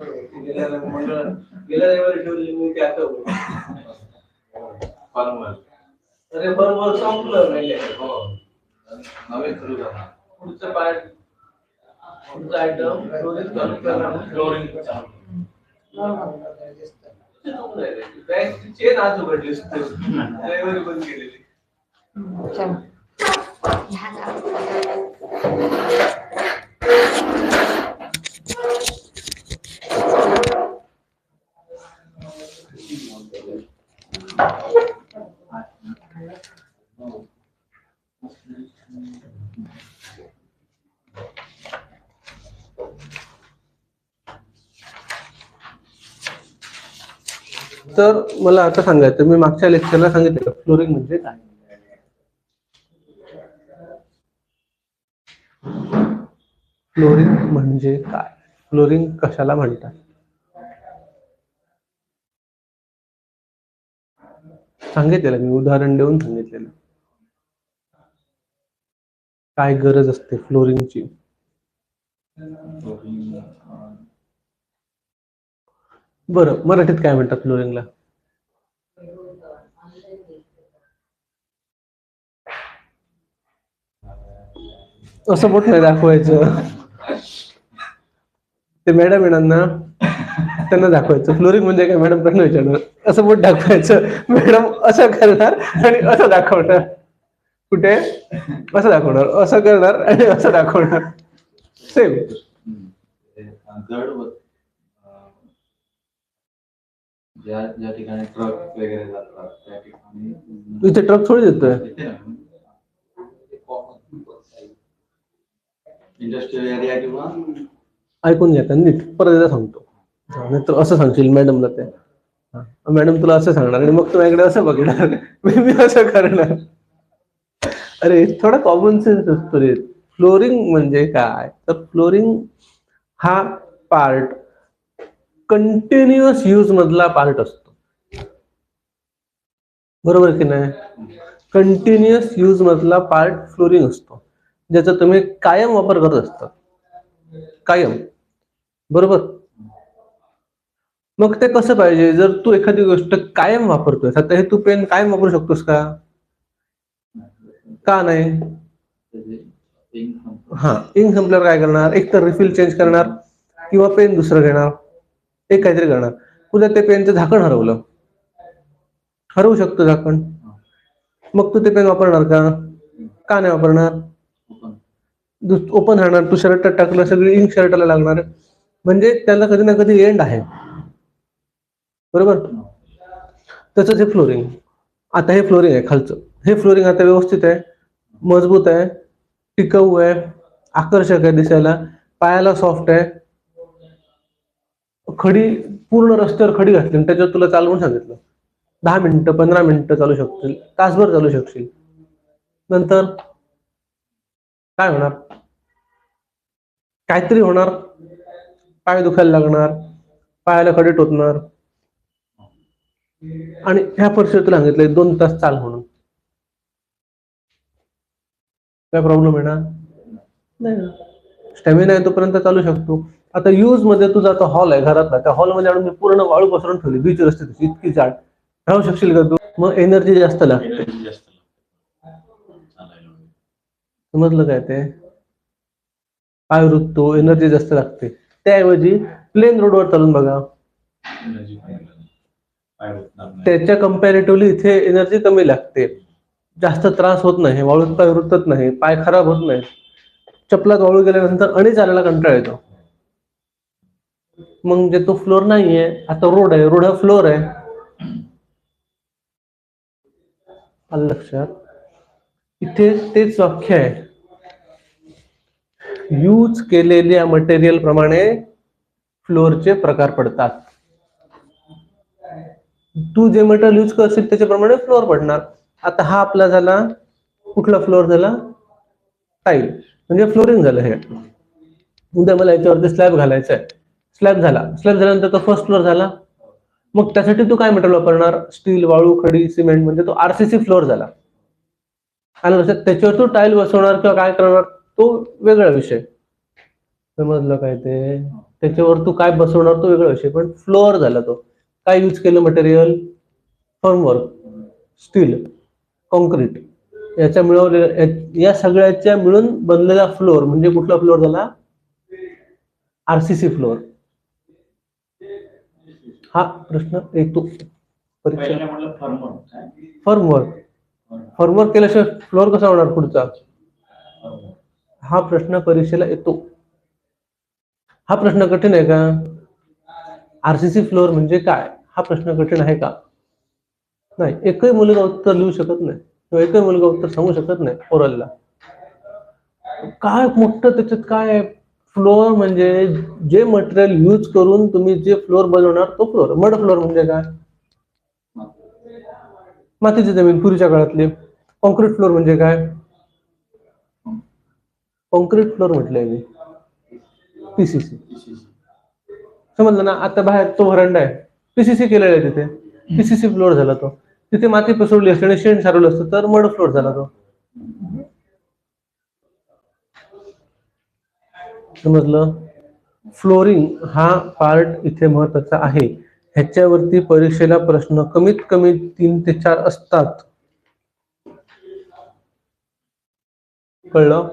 गेल्या रविवारी ठेवली मी ते आता अरे बरोबर संपलं नाही नवे सुरू झाला पुढचं पार्ट पुढचा आयटम फ्लोरिंग बँकची चेन आज उघडली रविवारी बंद केलेली. तर मला आता सांगायचं, मी मागच्या लेक्चरला सांगितलं फ्लोरिंग म्हणजे काय. फ्लोरिंग म्हणजे काय, फ्लोरिंग कशाला म्हणतात, सांगितलेलं मी, उदाहरण देऊन सांगितलेलं. काय गरज असते फ्लोरिंगची. बरं, मराठीत काय म्हणतात फ्लोरिंगला? असं बोट नाही दाखवायचं, ते मॅडम येणार ना त्यांना दाखवायचं फ्लोरिंग म्हणजे काय, मॅडम प्रश्न विचारणार, असं बोट दाखवायचं, मॅडम असं करणार आणि असं दाखवणार, कुठे असं दाखवणार, असं करणार आणि असं दाखवणार, सेम. ज्या ठिकाणी ट्रक वगैरे जातात त्या ठिकाणी इथे ट्रक थोडी देतोय, इंडस्ट्रियल एरिया किंवा ऐकून घ्या नीट, परत एकदा सांगतो, नाही तर असं सांगशील मॅडमला, ते मॅडम तुला असं सांगणार आणि मग तुझ्याकडे असं बघणार, मी असं करणार. अरे थोडा कॉमन सेन्स असतो रे. फ्लोरिंग म्हणजे काय, तर फ्लोरिंग हा पार्ट कंटिन्युअस यूज मधला पार्ट असतो, बरोबर की नाही. कंटिन्युअस यूज मधला पार्ट फ्लोरिंग असतो, ज्याचा तुम्ही कायम वापर करत असता, कायम, बरोबर. मग ते कसं पाहिजे, जर तू एखादी गोष्ट कायम वापरतोय, आता हे तू पेन कायम वापरू शकतोस का, का नाही. हा, इंक संपल्यावर काय करणार, एक तर रिफिल चेंज करणार किंवा पेन दुसरं घेणार, एक काहीतरी करणार. उद्या ते पेनचं झाकण हरवलं, हरवू शकतो झाकण, मग तू ते पेन वापरणार का नाही वापरणार, ओपन राहणार, तू शर्टात टाकलं सगळी इंक शर्टाला लागणार, म्हणजे त्याला कधी ना कधी एंड आहे, बरोबर. तसंच हे फ्लोरिंग, आता हे फ्लोरिंग आहे खालचं, हे फ्लोरिंग आता व्यवस्थित आहे, मजबूत आहे, टिकाऊ आहे, आकर्षक आहे दिसायला, पायाला सॉफ्ट आहे, खडी पूर्ण रस्त्यावर खडी घातली त्याच्यावर तुला चालवून सांगितलं 10 मिनिटं 15 मिनिटं चालू शकतील, तासभर चालू शकशील, नंतर काय होणार, काहीतरी होणार, पाय दुखायला लागणार, पायाला खडी टोचणार, आणि ह्या परिस्थितीला सांगितलंय 2 तास चाल म्हणून, काय प्रॉब्लेम येणार नाही, स्टॅमिना आहे तोपर्यंत चालू शकतो. आता यूज मध्ये तुझा आता हॉल आहे घरातला, त्या हॉलमध्ये आणून पूर्ण वाळू पसरून ठेवली, बीच रस्ते तशी इतकी जाड, राहू शकशील का तू, मग एनर्जी जास्त लागते, समजलं काय ते, पाय रुततो, एनर्जी जास्त लागते, त्याऐवजी प्लेन रोडवर चालून बघा, त्याच्या कम्पॅरेटिव्हली इथे एनर्जी कमी लागते, जास्त त्रास होत नाही, वाळूत पाय रुतत नाही, पाय खराब होत नाही, चपलात वाळू गेल्यानंतर आणि चालायला कंटाळा येतो. मग जे तो फ्लोर नाहीये, आता रोड आहे, रोड हा फ्लोर आहे, आलं लक्षात. इथे तेच वाक्य आहे, यूज केलेल्या मटेरियल प्रमाणे फ्लोरचे प्रकार पडतात, तू जे मटेरियल यूज करशील त्याच्याप्रमाणे फ्लोर पडणार. आता हा आपला झाला कुठला फ्लोर झाला, टाईल, म्हणजे फ्लोरिंग झालं. हे उद्या मला याच्यावरती स्लॅब घालायचा आहे, स्लॅब झाल्यानंतर तो फर्स्ट फ्लोर झाला, मग त्यासाठी तू काय मटेरियल वापरणार, स्टील, वाळू, खडी, सिमेंट, म्हणजे तो आरसीसी फ्लोर झाला. आणि त्याच्यावर तू टाईल बसवणार किंवा काय करणार तो वेगळा विषय, समजलं काय ते. त्याच्यावर तू काय बसवणार तो वेगळा विषय, पण फ्लोअर झाला तो. काय यूज केलं मटेरियल? फॉर्मवर्क, स्टील, कॉन्क्रीट याच्या मिळवलेल्या या सगळ्याच्या मिळून बनलेला फ्लोअर म्हणजे कुठला फ्लोअर झाला? RCC floor. हा प्रश्न येतो परीक्षा. फॉर्मवर्क, फॉर्मवर्क केल्याशिवाय फ्लोअर कसा होणार पुढचा? हा प्रश्न परीक्षेला येतो. हा प्रश्न कठीण आहे का? आरसीसी फ्लोअर म्हणजे काय हा प्रश्न कठीण आहे का? नाही. एकही मुलगा उत्तर लिहू शकत नाही किंवा एकही मुलगा उत्तर सांगू शकत नाही ओरलला. काय मोठं त्याच्यात काय आहे? फ्लोअर म्हणजे जे मटेरियल यूज करून तुम्ही जे फ्लोअर बनवणार तो फ्लोअर. मड फ्लोअर म्हणजे काय? मातीची जमीन पूर्वीच्या काळातली. कॉन्क्रीट फ्लोअर म्हणजे काय? कॉन्क्रीट फ्लोअर म्हटलंय मी. पीसीसी. समजलं ना? आता बाहेर तो व्हरांडा आहे, पीसीसी केलेला आहे तिथे, पीसीसी फ्लोअर झाला तो. तिथे माती पसरवली असते आणि शेण सारवलं असतं तर मड फ्लोअर झाला तो. समजलं? फ्लोरिंग हा पार्ट इथे महत्वाचा आहे. ह्याच्यावरती परीक्षेला प्रश्न कमीत कमी 3 ते 4 असतात. कळलं?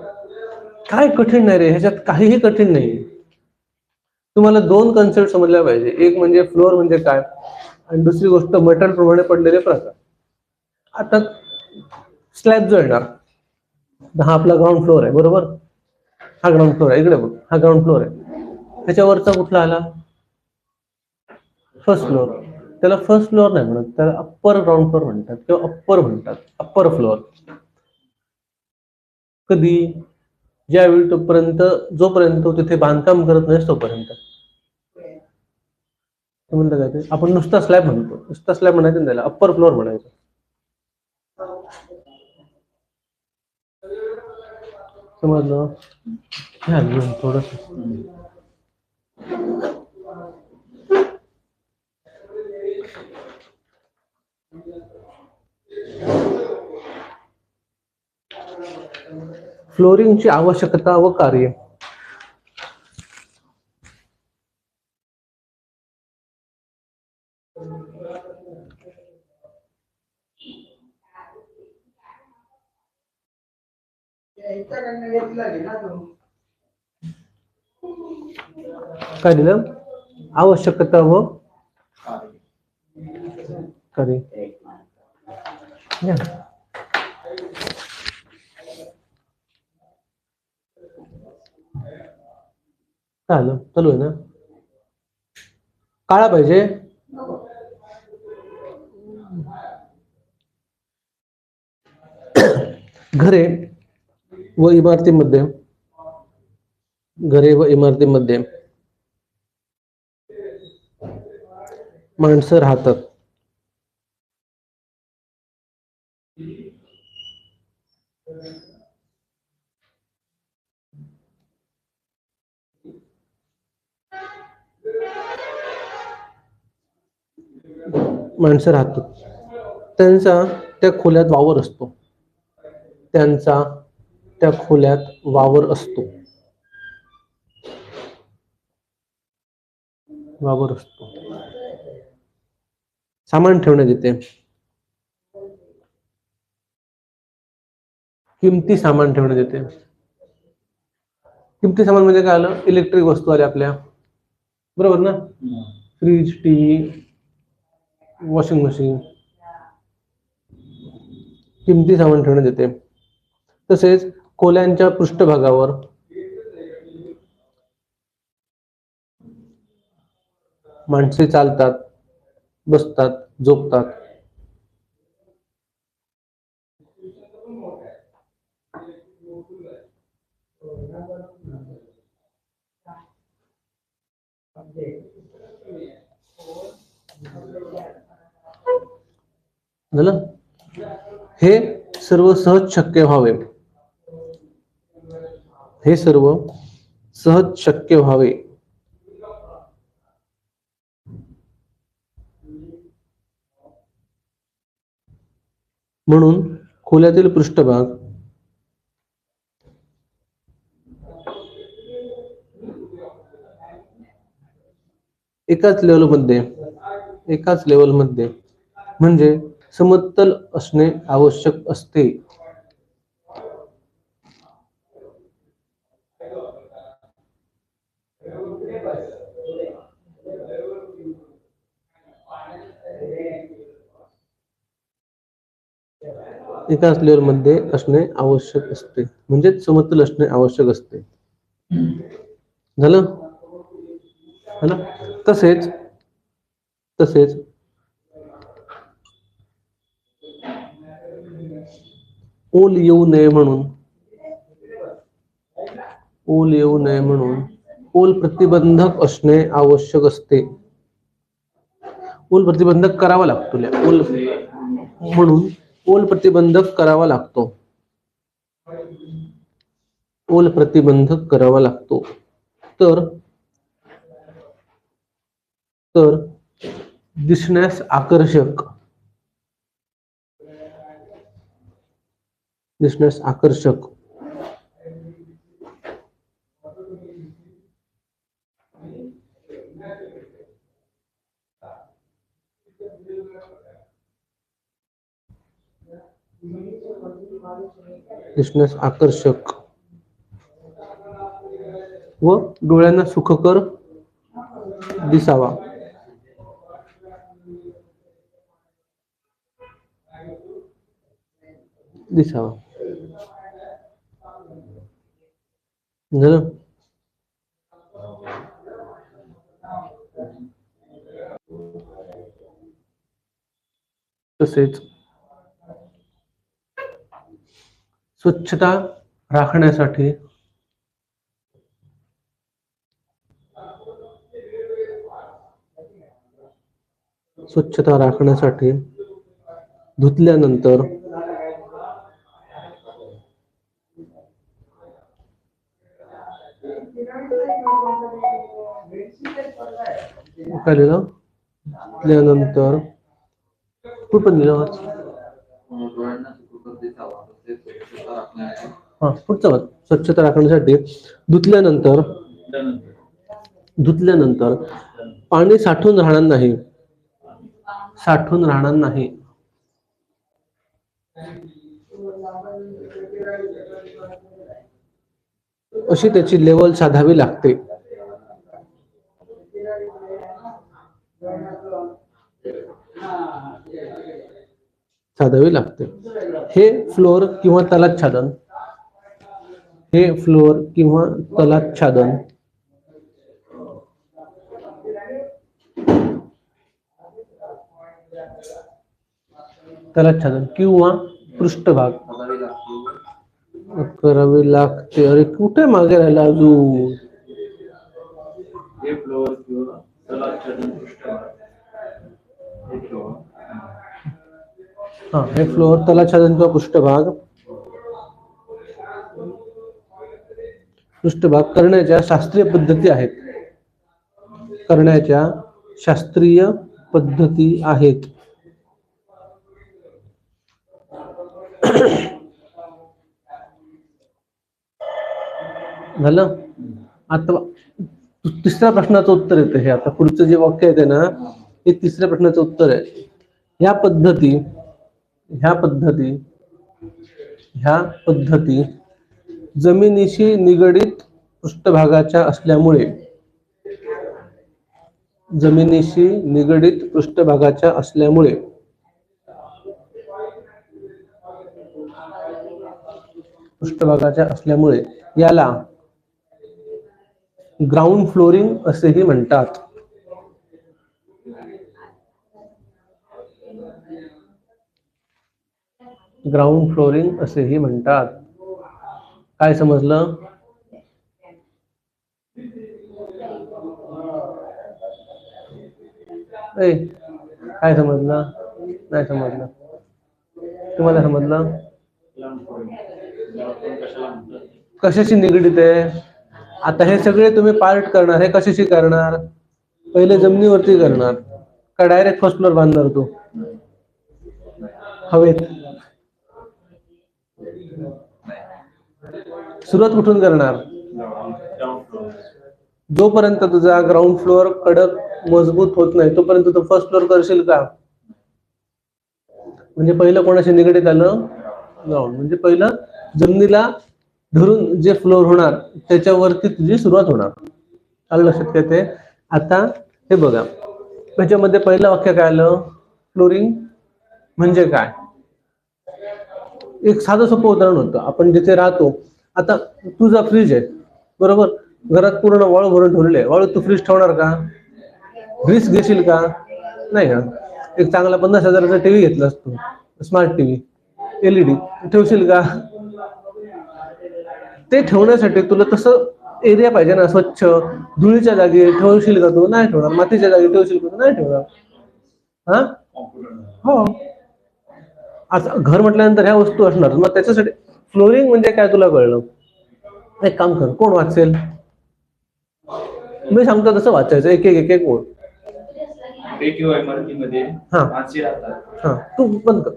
काय कठीण नाही रे, ह्याच्यात काहीही कठीण नाही. तुम्हाला 2 कन्सेप्ट समजल्या पाहिजे. एक म्हणजे फ्लोअर म्हणजे काय आणि दुसरी गोष्ट मटेरियल प्रमाणे पडलेले प्रकार. आता स्लॅब जो येणार, हा आपला ग्राउंड फ्लोअर आहे बरोबर. हा ग्राउंड फ्लोअर आहे, इकडे बघ, हा ग्राउंड फ्लोअर आहे. त्याच्यावरचा कुठला आला? First floor. त्याला फर्स्ट फ्लोअर नाही म्हणत, त्याला अप्पर ग्राउंड फ्लोअर म्हणतात किंवा अप्पर म्हणतात, अप्पर फ्लोअर. कधी? ज्यावेळी जोपर्यंत तो तिथे बांधकाम करत नाही तोपर्यंत. म्हणतात काय ते? आपण नुसता स्लॅब म्हणतो, नुसता स्लॅब म्हणायचं त्याला अप्पर फ्लोअर म्हणायचं. समजलं? ह्या घेऊन थोडस फ्लोरिंगची आवश्यकता व कार्य. काय दिलं? आवश्यकता व कार्य. चालू आहे ना? काळा पाहिजे. घरे व इमारतीमध्ये माणसं राहतात. माणसं राहतात. त्यांचा त्या खोल्यात वावर असतो. त्यांचा त्या खोल्यात वावर असतो. वावर असतो. सामान ठेवण्यात येते. किमती सामान ठेवण्यात येते. किमती सामान म्हणजे काय आलं? इलेक्ट्रिक वस्तू आल्या आपल्या, बरोबर ना? फ्रीज, टीव्ही, वॉशिंग मशीन, किमती सामान ठेवण्यात येते. तसेच खोल्यांच्या पृष्ठभागावर माणसे चालतात, बसतात, झोपतात. झालं? हे सर्व सहज शक्य व्हावे. हे सर्व सहज शक्य व्हावे म्हणून खोल्यातील पृष्ठभाग एकाच लेवलमध्ये म्हणजे समतल असणे आवश्यक असते. एकाच लेवलमध्ये असणे आवश्यक असते म्हणजे समतल असणे आवश्यक असते. झालं ना? तसेच ओल येऊ नये म्हणून ओल प्रतिबंधक असणे आवश्यक असते. ओल प्रतिबंधक करावा लागतो. म्हणून ओल प्रतिबंधक करावा लागतो. ओल प्रतिबंधक करावा लागतो. तर दिसण्यास आकर्षक व डोळ्यांना सुखकर दिसावा. झालं? तसेच स्वच्छता राखण्यासाठी धुतल्यानंतर कुठं दिलं? पुढचा वाच. स्वच्छता राखण्यासाठी धुतल्यानंतर पाणी साठून राहणार नाही. अशी त्याची लेवल साधावी लागते. हे फ्लोअर किंवा तलाच्छादन किंवा पृष्ठभाग करावे लागते. अरे कुठे मागे राहिला अजून? हे फ्लोअर, तलाच्छादन किंवा पृष्ठभाग करण्याच्या शास्त्रीय पद्धती आहेत. झालं? आता तिसऱ्या प्रश्नाचं उत्तर येतं. हे आता पुढचं जे वाक्य येते ना, हे तिसऱ्या प्रश्नाचं उत्तर आहे. ह्या पद्धती जमिनीशी निगडीत पृष्ठभागाच्या असल्यामुळे याला ग्राउंड फ्लोरिंग असेही म्हणतात. काय समजलं? काय समजलं? नाही समजलं? तुम्हाला समजलं? कशाशी निगडीत आहे? आता हे सगळे तुम्ही पार्ट करणार. हे कशाशी करणार? पहिले जमिनीवरती करणार का डायरेक्ट फर्स्ट फ्लोअर बांधणार तू? हवेत. सुरुवात कुठून करणार? जोपर्यंत तुझा ग्राउंड फ्लोअर कडक मजबूत होत नाही तोपर्यंत तू फर्स्ट फ्लोअर करशील का? म्हणजे पहिलं कोणाशी निगडीत आलं? ग्राउंड. म्हणजे पहिलं जमिनीला धरून जे फ्लोअर होणार त्याच्यावरती तुझी सुरुवात होणार. आलं लक्षात काय ते? आता हे बघा, त्याच्यामध्ये पहिलं वाक्य काय आलं? फ्लोरिंग म्हणजे काय? एक साधं सोपं उदाहरण होतं. आपण जिथे राहतो, आता तुझा फ्रीज आहे बरोबर, घरात पूर्ण वाळू भरून ठेवलेले आहे. वाळू तू फ्रीज ठेवणार का? रिस्क घेशील का? नाही का? एक चांगला 50,000चा टीव्ही घेतलास तू, स्मार्ट टीव्ही LED, ठेवशील का? ते ठेवण्यासाठी तुला तसं एरिया पाहिजे ना, स्वच्छ. धुळीच्या जागी ठेवशील का तू? नाही ठेवणार. मातीच्या जागी ठेवशील का तू? नाही ठेवणार. हा, हो. आता घर म्हटल्यानंतर ह्या वस्तू असणार. मग त्याच्यासाठी फ्लोरिंग म्हणजे काय तुला कळलं? एक काम कर, कोण वाचेल? मी सांगतो तसं वाचायचं, एक एक एक एक ओळ. किंवा इमारतीमध्ये माणसे राहतात. हा, तू बंद कर.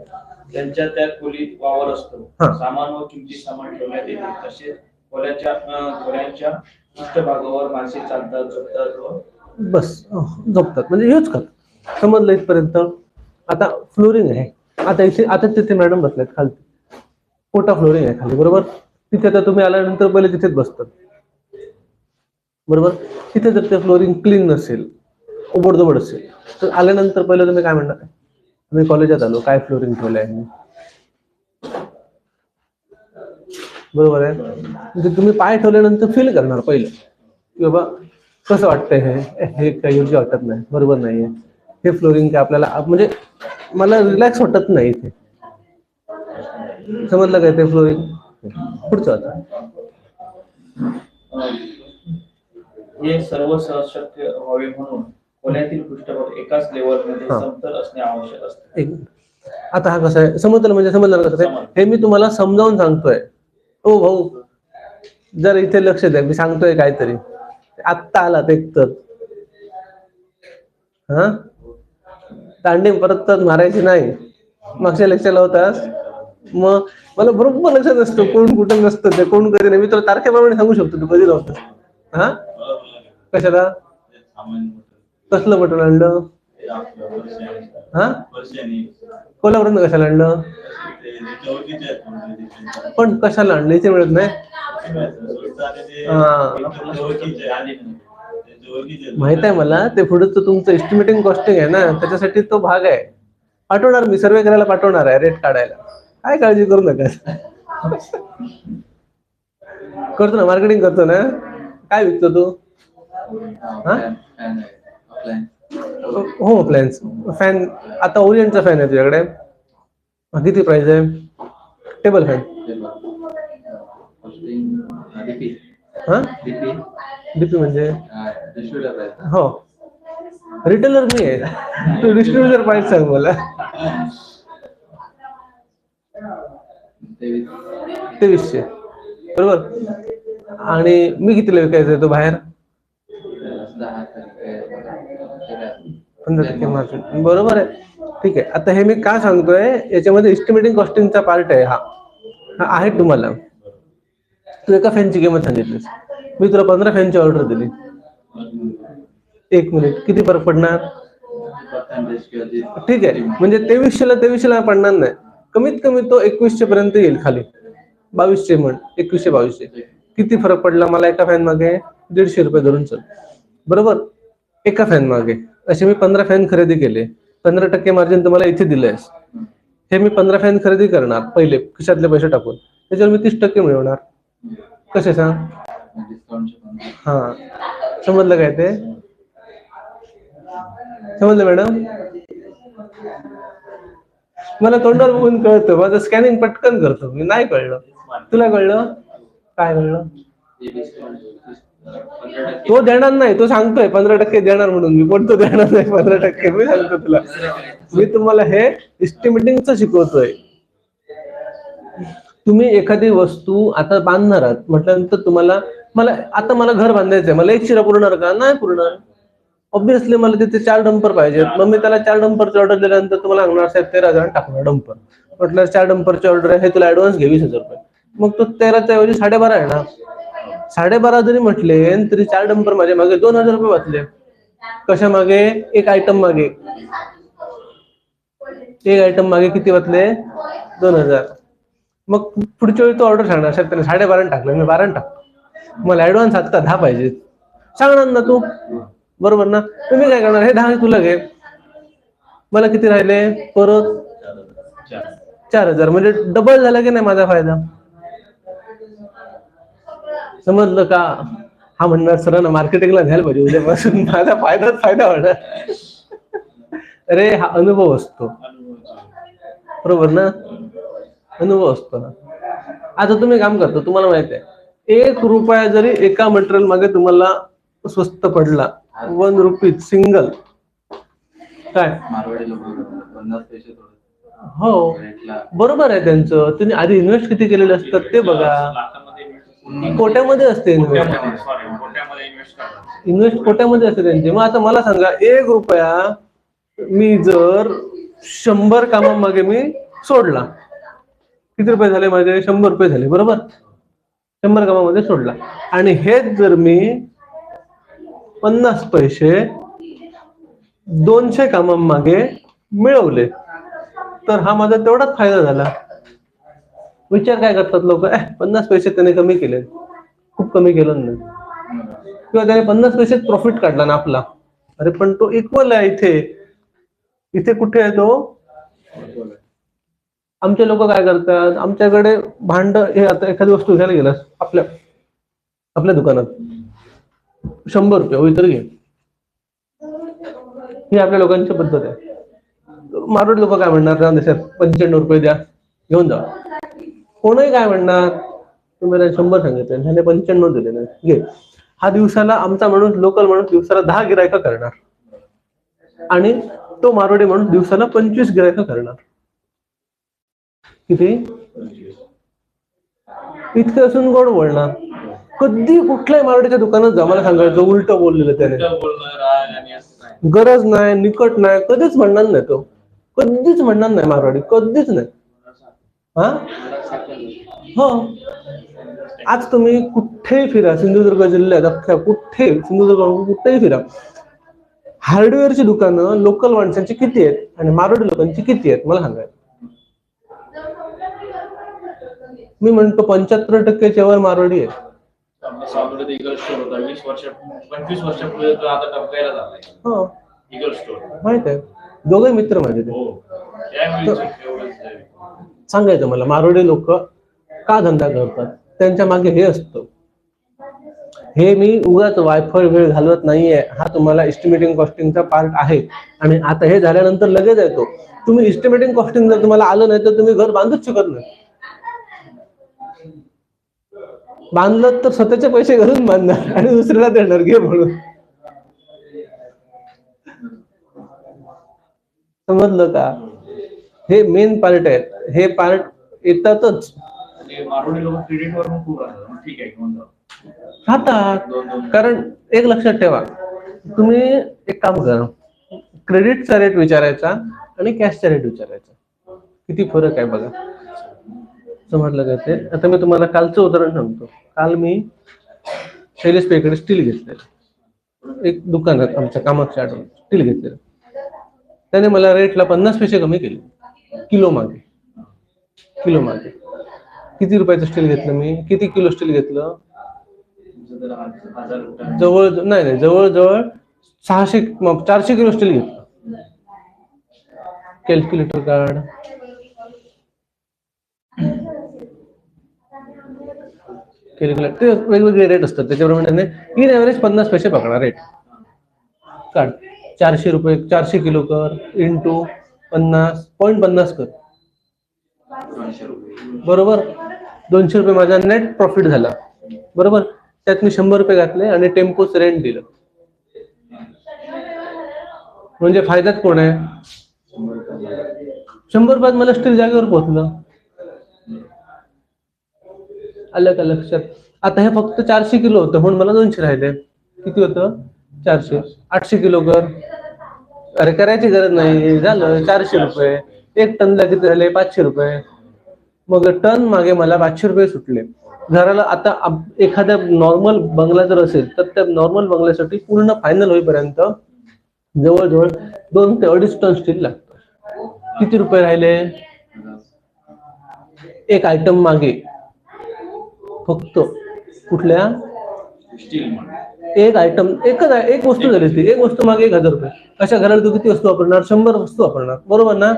त्यांच्या त्या खोलीत वावर असतो. सामान व किमती सामान ठेवण्यात येते. तसेच खोल्यांच्या पृष्ठभागावर माणसे चालतात, झोपतात व बस झोपतात. म्हणजे हेच कर, समजलं इथपर्यंत. आता फ्लोरिंग आहे. आता तिथे मॅडम बसल्यात खाली, पोटा फ्लोरिंग आहे खाली बरोबर. तिथे तर तुम्ही आल्यानंतर पहिले तिथेच बसतात बरोबर. तिथे जर ते फ्लोरिंग क्लीन नसेल, ओबडधोबड असेल, तर आल्यानंतर पहिलं तुम्ही काय म्हणणार? मी कॉलेजात आलो, काय फ्लोरिंग ठेवलं आहे बरोबर आहे. म्हणजे तुम्ही पाय ठेवल्यानंतर फील करणार पहिलं की बाबा कसं वाटतंय, हे काही योग्य वाटत नाही, बरोबर नाहीये, हे फ्लोरिंग काय आपल्याला म्हणजे मला रिलॅक्स वाटत नाही इथे. समजलं काय ते फ्लोरिंग? पुढचं आता हे सर्व शक्य व्हावे म्हणून खोल्यातील पृष्ठभाग एकाच लेवलमध्ये समतल असणे आवश्यक असते. आता हा कसं आहे समतल म्हणजे समजलं कसं आहे हे मी तुम्हाला समजावून सांगतोय. ओ भाऊ जर इथे लक्ष द्या, मी सांगतोय काहीतरी, आत्ता आलात एक तर हा दांडी परत मारायची नाही. मागच्या लेक्चरला होतास, मग मला बरोबर लक्षात असतं कोण कुठं नसतं, ते कोण कधी नाही. मी तुला तारखेप्रमाणे सांगू शकतो तू कधी नव्हतं. हा कशाला? कसलं बटन आणलं? हा कोल्हापूरनं कशाला आणलं? पण कशाला आणलं इथे मिळत नाही. माहित आहे मला, ते पुढचं तुमचं एस्टिमेटिंग कॉस्टिंग आहे ना, त्याच्यासाठी तो भाग आहे. पाठवणार मी, सर्वे करायला पाठवणार आहे, रेट काढायला. काय काळजी करू नका. करतो ना, मार्केटिंग करतो ना. काय विकतो तू? हो अप्लायन्स फॅन. आता ओरिएंटचा फॅन आहे तुझ्याकडे, किती प्राइस आहे? टेबल फॅन हा डीपी म्हणजे हो रिटेलर मी आहे, तू डिस्ट्रीब्युटर प्राइस सांग मला. 2300 बरोबर. आणि मी कितीला विकायचं तो बाहेर? 15% मार्जिन बरोबर आहे. ठीक आहे, आता हे मी का सांगतोय, याच्यामध्ये एस्टिमेटिंग कॉस्टिंगचा पार्ट आहे. हा आहे तुम्हाला. तू एका फॅनची किंमत सांगितलीस, मी तुला 15 फॅनची ऑर्डर दिली. 1 मिनिट, किती फरक पडणार? ठीक आहे, म्हणजे 2300ला पडणार नाही, कमीत कमी तो 2100 पर्यंत येईल खाली. 2200 म्हण, 2100-2200 किती फरक पडला मला एका फॅन मागे? 150 रुपये धरून चल बरोबर. एका फॅन मागे असे मी 15 फॅन खरेदी केले. 15% मार्जिन तुम्हाला इथे दिलंय. हे मी 15 फॅन खरेदी करणार पहिले खिशातले पैसे टाकून, त्याच्यावर मी 30% मिळवणार. कसे सांग? हा समजलं काय ते? समजलं मॅडम? मला तोंडावर बघून कळतं, माझं स्कॅनिंग पटकन करतो मी. नाही कळलं तुला? कळलं काय? कळलं तो देणार नाही, तो सांगतोय 15% देणार म्हणून मी, पण तो देणार नाही 15%. मी सांगतो तुला, मी तुम्हाला हे एस्टिमेटिंगचं शिकवतोय. तुम्ही एखादी वस्तू आता बांधणार आहात म्हटल्यानंतर तुम्हाला, मला घर बांधायचंय, मला 1 शिरा पुरणार का? नाही पुरणार. ऑब्व्हियसली मला तिथे 4 डंपर पाहिजेत. मग मी त्याला 4 डंपरची ऑर्डर दिल्यानंतर तुम्हाला सांगणार साहेब 13,000 टाकणार डंपर. म्हटलं 4 डंपरची ऑर्डर आहे, हे तुला ऍडव्हान्स घे 20,000 रुपये. मग तो 13च्या ऐवजी 12.5 आहे ना. 12.5 जरी म्हटले तरी 4 डंपर माझ्या मागे 2,000 रुपये वाचले. कशा मागे? एक आयटम मागे. एक आयटम मागे किती वाचले? 2,000. मग पुढच्या वेळी तो ऑर्डर सांगणार, साहेब त्याने 12.5 टाकलं, मी 12 टाकतो, मला ऍडव्हान्स आता 10 पाहिजे, सांगणार ना तू, बरोबर ना? तुम्ही काय करणार? हे 10 तुला घे, मला किती राहिले? परत 4,000. म्हणजे डबल झाला की नाही माझा फायदा? समजलं का? हा म्हणणार सरांना मार्केटिंगला घ्यायला पाहिजे, उद्यापासून माझा फायदा होणार. अरे हा अनुभव असतो, बरोबर ना? अनुभव असतो ना. आता तुम्ही काम करता, तुम्हाला माहिती आहे 1 रुपया जरी एका मटेरियल मागे तुम्हाला स्वस्त पडला, 1 रुपी सिंगल, काय हो बरोबर आहे त्यांचं. तुम्ही आधी इन्व्हेस्ट किती केलेले असतात ते बघा. कोट्यामध्ये असते इन्व्हेस्ट कोट्यामध्ये असते त्यांची. मग आता मला सांगा, 1 रुपया मी जर 100 कामामागे मी सोडला, किती रुपये झाले माझे? 100 रुपये झाले, बरोबर? 100 कामामध्ये सोडला, आणि हेच जर मी 50 पैसे 200 कामामागे मिळवले, तर हा माझा तेवढाच फायदा झाला. विचार काय करतात लोक? 50 पैसे त्याने कमी केले, खूप कमी केलं नाही, किंवा त्याने 50 पैसे प्रॉफिट काढला ना आपला. अरे पण तो इक्वल आहे. इथे कुठे आहे तो? आमचे लोक काय करतात, आमच्याकडे भांड, हे आता एखादी वस्तू घ्यायला गेलास आपल्या दुकानात, 100 रुपये होईल तर घे, ही आपल्या लोकांची पद्धत आहे. मारवाडी लोक काय म्हणणार? 95 रुपये द्या, घेऊन जा. कोणीही काय म्हणणार? तुम्ही 100 सांगितले, त्याने 95 दिले ना, घे. हा दिवसाला, आमचा माणूस, लोकल माणूस दिवसाला 10 गिरायका करणार, आणि तो मारवाडी माणूस दिवसाला 25 गिरायका करणार. किती? इतकं असून गोड बोलणार. कधी कुठल्याही मारवाडीच्या दुकानात जा, मला सांगायचं उलट बोललेलं त्याने, गरज नाही, निकट नाही, कधीच म्हणणार नाही तो, कधीच म्हणणार नाही मारवाडी, कधीच नाही. हा हो, आज तुम्ही कुठेही फिरा, सिंधुदुर्ग जिल्ह्यात अख्ख्या कुठेही फिरा, हार्डवेअरची दुकानं लोकल माणसांची किती आहेत आणि मारवाडी लोकांची किती आहेत मला सांगायचं. मी म्हणतो 75% वर मारवाडी आहे. 25 वर्षापूर्वी आता टपकायला झालाय. हो ईगल स्टोर माहित आहे, दोघे मित्र माझे ते. सांगायचं मला, मारवाडी लोक का धंदा करतात, त्यांच्या मागे हे असतं. हे मी उगाच वायफळ वेळ घालवत नाहीये, हा तुम्हाला एस्टिमेटिंग कॉस्टिंगचा पार्ट आहे. आणि आता हे झाल्यानंतर लगेच येतो, तुम्ही एस्टिमेटिंग कॉस्टिंग जर तुम्हाला आलं नाही तर तुम्ही घर बांधूच शकत नाही. बांधलं तर स्वतःचे पैसे घरून बांधणार आणि दुसऱ्याला देणार, घे म्हणून. समजलं का? हे मेन पार्ट आहे, हे पार्ट येतातच. मारवाडी लोक क्रेडिटवर खूप ठीक आहे राहतात. कारण एक लक्षात ठेवा, तुम्ही एक काम करा, क्रेडिटचा रेट विचारायचा आणि कॅशचा रेट विचारायचा, किती फरक आहे बघा. समजलं का ते? आता मी तुम्हाला कालचं उदाहरण सांगतो. काल मी शैलेश पेकडे स्टील घेतलेलं, एक दुकानात आमच्या कामाच्या आठवण स्टील घेतलेलं. त्याने मला रेटला 50 पैसे कमी केले, किलो मागे. किती रुपयाचं स्टील घेतलं मी? किती किलो स्टील घेतलं? जवळजवळ 400 किलो स्टील घेतलं. कॅल्क्युलेटर काढ. कॅल्क्युलेटर वेगवेगळे रेट असतात, त्याच्याप्रमाणे इन ऍव्हरेज 50 पैसे पकडा रेट काढ. 400 रुपये 400 किलो कर इंटू 50.50 कर, बरोबर? 200 रुपये माझा नेट प्रॉफिट झाला, बरोबर? त्यात मी 100 रुपये घातले आणि टेम्पोच रेंट दिलं, म्हणजे फायद्यात कोण आहे? 100 रुपयात मला स्टील जागेवर पोहोचलं. आलं का लक्षात? आता हे फक्त 400 किलो होतं म्हणून मला 200 राहिले. किती होतं? 400. 800 किलो कर. अरे करायची गरज नाही, झालं 400 रुपये. 1 टनला किती झाले? 500 रुपये. मग टन मागे मला 500 रुपये सुटले. घराला आता एखाद्या नॉर्मल बंगला जर असेल तर त्या नॉर्मल बंगल्यासाठी पूर्ण फायनल होईपर्यंत जवळजवळ 2 ते 2.5 टन स्टील लागतं. किती रुपये राहिले एक आयटम मागे फक्त कुठल्या स्टील एक आयटम एक वस्तू झाली ती एक वस्तू मागे 1,000 रुपये. अशा घराला तू किती वस्तू वापरणार 100 वस्तू वापरणार बरोबर ना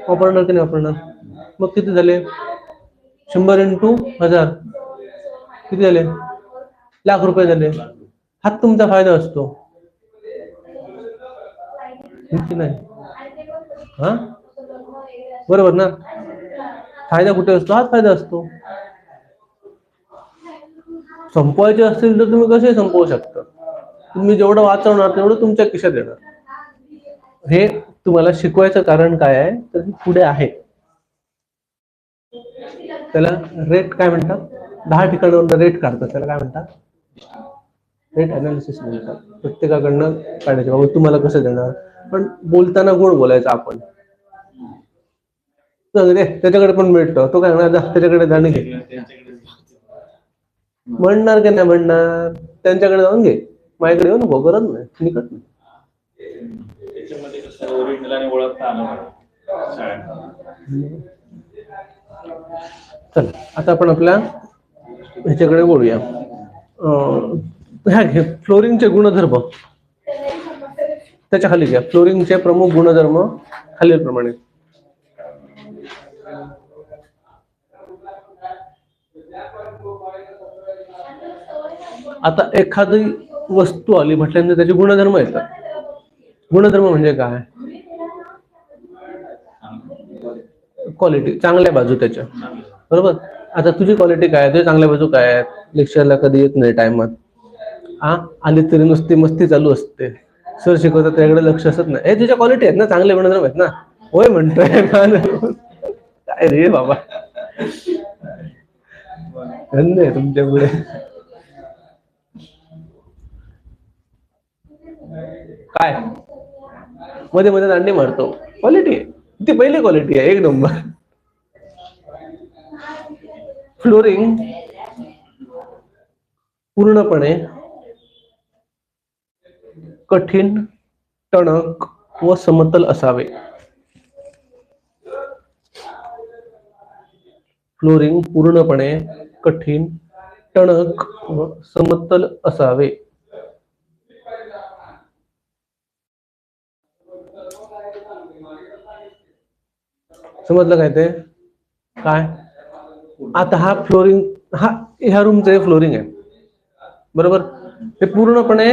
वापरणार की नाही वापरणार मग किती झाले 100 into 1000 किती झाले लाख रुपये झाले. हाच तुमचा फायदा असतो की नाही हा बरोबर ना फायदा कुठे असतो हाच फायदा असतो. संपवायचे असतील तर तुम्ही कसे संपवू शकता तुम्ही जेवढं वाचवणार तेवढं तुमच्या खिशात येणार. हे तुम्हाला शिकवायचं कारण काय आहे तर पुढे आहे त्याला रेट काय म्हणतात 10 ठिकाणावर रेट काढतात त्याला काय म्हणतात रेट अनालिसिस म्हणतात. प्रत्येकाकडनं काढायचे बाबा तुम्हाला कसं देणार पण बोलताना गोड बोलायचं आपण त्याच्याकडे पण मिळतं तो काय म्हणणार त्याच्याकडे जाणे घे म्हणणार की नाही म्हणणार त्यांच्याकडे जाऊन घे माझ्याकडे येऊ नको गरज नाही निकट नाही. त्याच्यामध्ये कसं ओरिजिनल आणि ओळखता आलं चल आता आपण आपल्या ह्याच्याकडे बोलूया ह्या घे फ्लोरिंगचे गुणधर्म त्याच्या खाली घ्या फ्लोरिंगचे प्रमुख गुणधर्म खालीलप्रमाणे आता एखादी वस्तू आली म्हटल्यानंतर त्याचे गुणधर्म येतात. गुणधर्म म्हणजे काय क्वालिटी चांगल्या बाजू त्याच्या बरोबर. आता तुझी क्वालिटी काय तुझ्या चांगल्या बाजू काय आहेत लेक्चरला कधी येत नाही टाइमात आली तरी नुसती मस्ती चालू असते सर शिकवतात त्याकडे लक्ष असत नाही हे तुझ्या क्वालिटी आहेत ना चांगले गुणधर्म आहेत ना होय म्हणतोय काय रे बाबा धन्य आहे तुमच्या पुढे काय मध्ये मध्ये दांडी मारतो क्वालिटी आहे ती पहिली क्वालिटी आहे 1 नंबर. फ्लोरिंग पूर्णपणे कठीण टणक व समतल असावे. फ्लोरिंग पूर्णपणे कठीण टणक व समतल असावे. समजलं काय ते काय आता हा फ्लोरिंग ह्या रूमचं फ्लोरिंग आहे बरोबर हे पूर्णपणे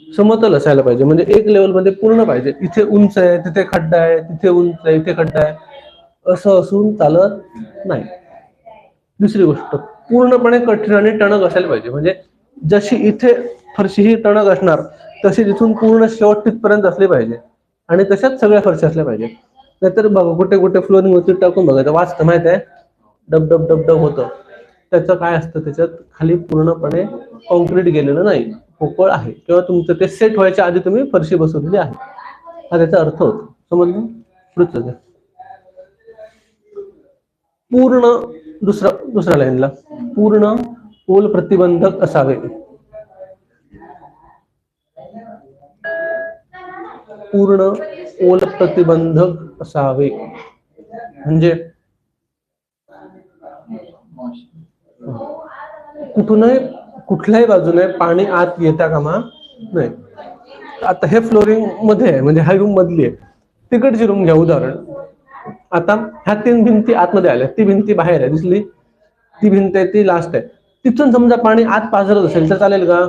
समतल असायला पाहिजे म्हणजे एक लेवल मध्ये पूर्ण पाहिजे इथे उंच आहे तिथे खड्डा आहे तिथे उंच आहे इथे खड्डा आहे असं असून चालत नाही. दुसरी गोष्ट पूर्णपणे कठीण आणि टणक असायला पाहिजे म्हणजे जशी इथे फरशी ही टणक असणार तशी तिथून पूर्ण शेवट तिथपर्यंत असली पाहिजे आणि तशाच सगळ्या फरशी असल्या पाहिजे. नाहीतर बघा कुठे कुठे फ्लोरिंग वरती टाकून बघायचं वाचतं माहित आहे डब डब डब डब होतं त्याचं काय असतं त्याच्यात खाली पूर्णपणे कॉन्क्रीट गेलेलं नाही पोकळ आहे किंवा तुमचं ते सेट व्हायच्या आधी तुम्ही फरशी बसवलेली आहे हा त्याचा अर्थ होतो. समजलं पुढचं पूर्ण दुसऱ्या लाईनला पूर्ण ओल प्रतिबंधक असावे. पूर्ण ओल प्रतिबंधक असावे म्हणजे कुठल्याही बाजूने पाणी आत येता कामा नाही. आता हे फ्लोरिंग मध्ये आहे म्हणजे हा रूम मधली आहे तिकडची रूम घ्या उदाहरण आता ह्या 3 भिंती आतमध्ये आल्या ती भिंती बाहेर आहे दिसली ती भिंत आहे ती लास्ट आहे तिथून समजा पाणी आत पाझरत असेल तर चालेल का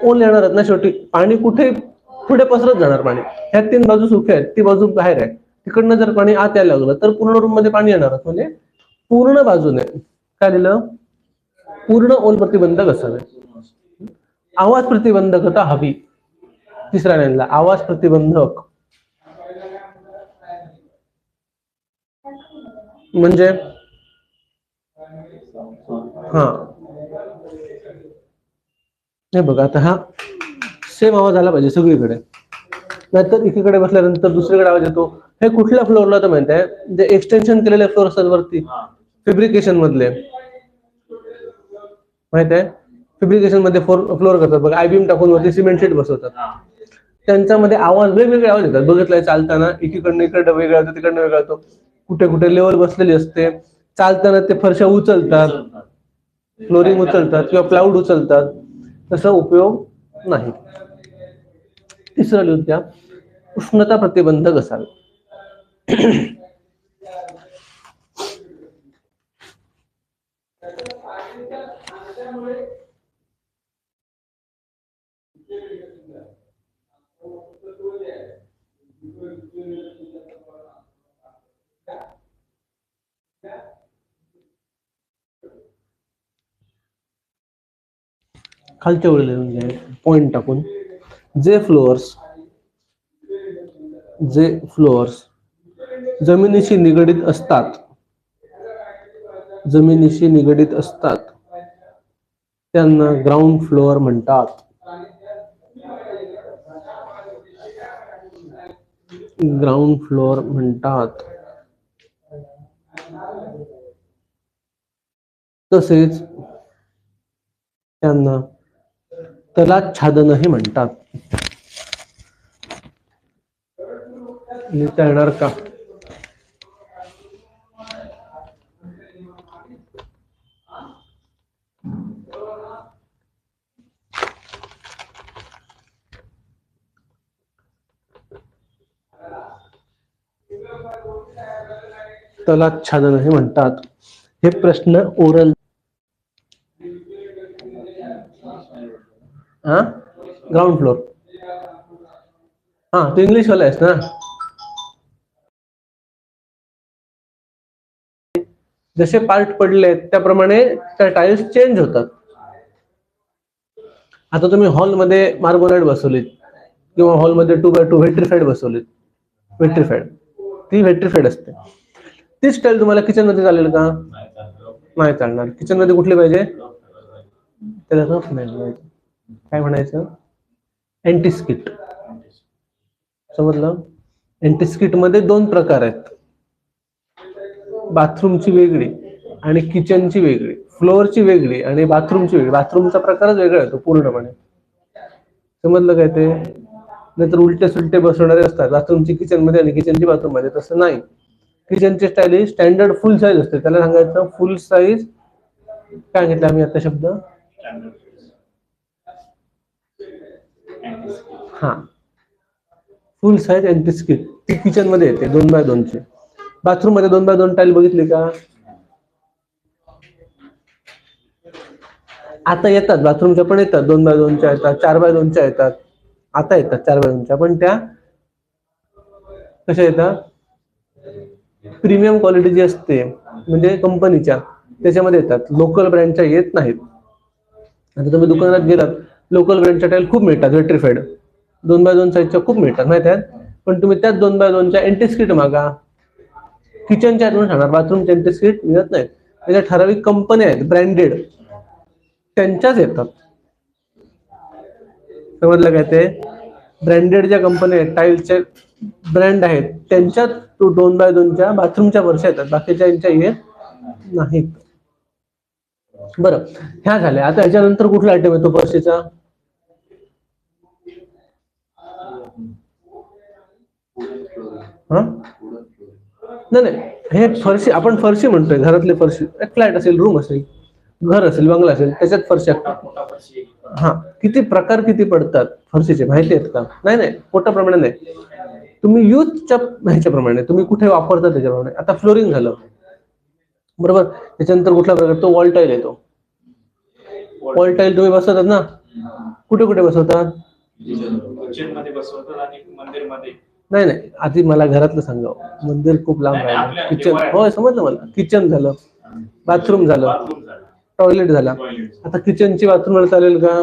ओल येणारच ना शेवटी पाणी कुठे पुढे पसरत जाणार पाणी ह्या 3 बाजू सुख्या आहेत ती बाजू बाहेर आहे तिकडनं जर पाणी आत यायला लागलं तर पूर्ण रूम मध्ये पाणी येणारच म्हणजे पूर्ण बाजूने काय दिलं पूर्ण ओल प्रतिबंधक असावे. आवाज प्रतिबंधकता हवी. तिसऱ्या लाईनला आवाज प्रतिबंधक म्हणजे हे बघा आता हा सेम आवाज आला पाहिजे सगळीकडे नाहीतर एकीकडे बसल्यानंतर दुसरीकडे आवाज येतो. हे कुठल्या फ्लोअरला तर माहिती आहे, जे एक्सटेन्शन केलेले फ्लोअर असतात वरती फॅब्रिकेशन मधले, माहित आहे फॅब्रिकेशन मध्ये फ्लोअर करतात बघा, आयबीम टाकून वरती सिमेंट शीट बसवतात. त्यांच्यामध्ये आवाज वेगवेगळे आवाज येतात. बघितलंय चालताना एकीकडनं इकडं वेगळा होतो, तिकडनं वेगळा होतो, कुठे कुठे लेवल बसलेली असते. चालताना ते फरशा उचलतात, फ्लोरिंग उचलतात किंवा प्लाऊड उचलतात. तसा उपयोग नाही. तिसरं लिहून द्या, उष्णता प्रतिबंधक असावे. खालच्या वर लिहून घ्या पॉइंट टाकून, जे फ्लोअर्स जमिनीशी निगडीत असतात, त्यांना ग्राउंड फ्लोअर म्हणतात. तसेच त्यांना तलाच्छादनही म्हणतात. लिहिता येणार का? तलाच्छादनही म्हणतात. हे प्रश्न ओरल ग्राउंड फ्लोअर, तू इंग्लिश वाला आहेस ना. जसे पार्ट पडले त्याप्रमाणे त्या टाइल्स चेंज होतात. आता तुम्ही हॉलमध्ये मार्बोनाइट बसवलीत किंवा हॉलमध्ये 2x2 व्हेट्रिफाईड बसवलीत, ती व्हेट्रिफाईड असते. ती स्टाईल तुम्हाला किचन मध्ये चालेल का? नाही चालणार. किचन मध्ये कुठली पाहिजे? त्याला रफ नाही, काय म्हणायचं, अँटीस्किट. समजलं? अँटीस्किट मध्ये 2 प्रकार आहेत, बाथरूमची वेगळी आणि किचनची वेगळी, फ्लोअरची वेगळी आणि बाथरूमची वेगळी. बाथरूमचा प्रकारच वेगळा येतो पूर्णपणे. समजलं काय ते? नाहीतर उलटे सुलटे बसवणारे असतात बाथरूमची किचन मध्ये आणि किचनची बाथरूम मध्ये. तसं नाही. किचनची स्टाईल ही स्टँडर्ड फुल साईज असते. त्याला सांगायचं फुल साईज, काय घेतला आम्ही आता शब्द? Full size antiskid. ती किचन मध्ये येते 2x2 ची. बाथरूम मध्ये 2x2 टाईल बघितली का? आता येतात, बाथरूमच्या पण येतात, 2x2 च्या येतात, 4x2 च्या येतात. आता येतात 4x2 च्या, पण त्या कशा येतात? प्रीमियम क्वालिटी जी असते म्हणजे कंपनीच्या, त्याच्यामध्ये येतात. लोकल ब्रँडच्या येत नाहीत. आता तुम्ही दुकानात गेलात, लोकल ब्रँडच्या टाईल खूप मिळतात, व्हेट्रिफाईड 2x2 साईजच्या खूप मिळतात माहिती आहेत. पण तुम्ही त्याच 2x2 च्या अँटीस्किट मागा, किचनच्या म्हणून सांगणार, बाथरूमच्या अँटीस्किट मिळत नाहीत. त्याच्या ठराविक कंपन्या आहेत ब्रँडेड, त्यांच्याच येतात. समजलं काय ते? ब्रँडेड ज्या कंपन्या आहेत, टाईल्सचे ब्रँड आहेत, त्यांच्यात 2x2 च्या बाथरूमच्या वर्षा येतात, बाकीच्या येत नाहीत. बरं, ह्या झाल्या. आता ह्याच्यानंतर कुठला आयटम येतो फरशीचा? नाही, हे फरशी आपण फरशी म्हणतोय, घरातली फरशी. फ्लॅट असेल, रूम असेल, घर असेल, बंगला असेल, त्याच्यात फरशी असतात. किती प्रकार किती पडतात फरशीचे माहिती आहेत का? नाही, पोटाप्रमाणे नाही, तुम्ही यूजच्या ह्याच्याप्रमाणे, तुम्ही कुठे वापरता त्याच्याप्रमाणे. आता फ्लोरिंग झालं बरोबर, त्याच्यानंतर कुठला प्रकार? तो वॉल टाईल येतो. वॉल टाईल तुम्ही बसवतात ना, कुठे कुठे बसवतात? नाही, आधी मला घरातलं सांगा. मंदिर खूप लांब राहिलं. किचन, होय समजलं मला. किचन झालं, बाथरूम झालं, टॉयलेट झाला. आता किचनची बाथरूम चालेल का?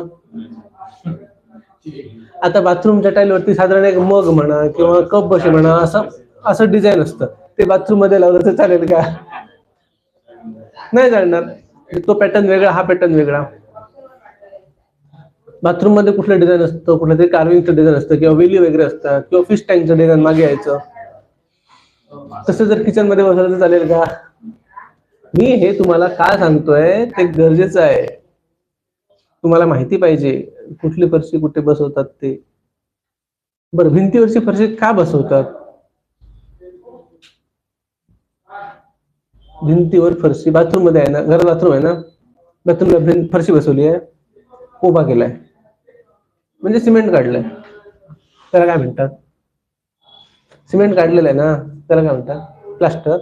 आता बाथरूमच्या टाईलवरती साधारण एक मग म्हणा किंवा कप बशी म्हणा, असं डिझाईन असतं. ते बाथरूम मध्ये लावलं तर चालेल का? नाही चालणार. तो पॅटर्न वेगळा, हा पॅटर्न वेगळा. बाथरूम मध्ये कुठलं डिझाईन असतं, कुठलं तरी कार्विंगचं डिझाईन असतं किंवा वेली वगैरे असतात किंवा फिश टँकचं डिझाईन मागे यायचं. तसं जर किचन मध्ये बसवलं तर चालेल का? मी हे तुम्हाला काय सांगतोय ते गरजेचं आहे. तुम्हाला माहिती पाहिजे कुठली फरशी कुठे बसवतात ते. बरं, भिंतीवरची फरशी का बसवतात? भिंतीवर फरशी बाथरूम मध्ये आहे ना, घरात बाथरूम आहे ना, बाथरूमला फरशी बसवली आहे, कोबा केलाय म्हणजे सिमेंट काढलंय, त्याला काय म्हणतात? सिमेंट काढलेलं आहे ना, त्याला काय म्हणतात? प्लास्टर.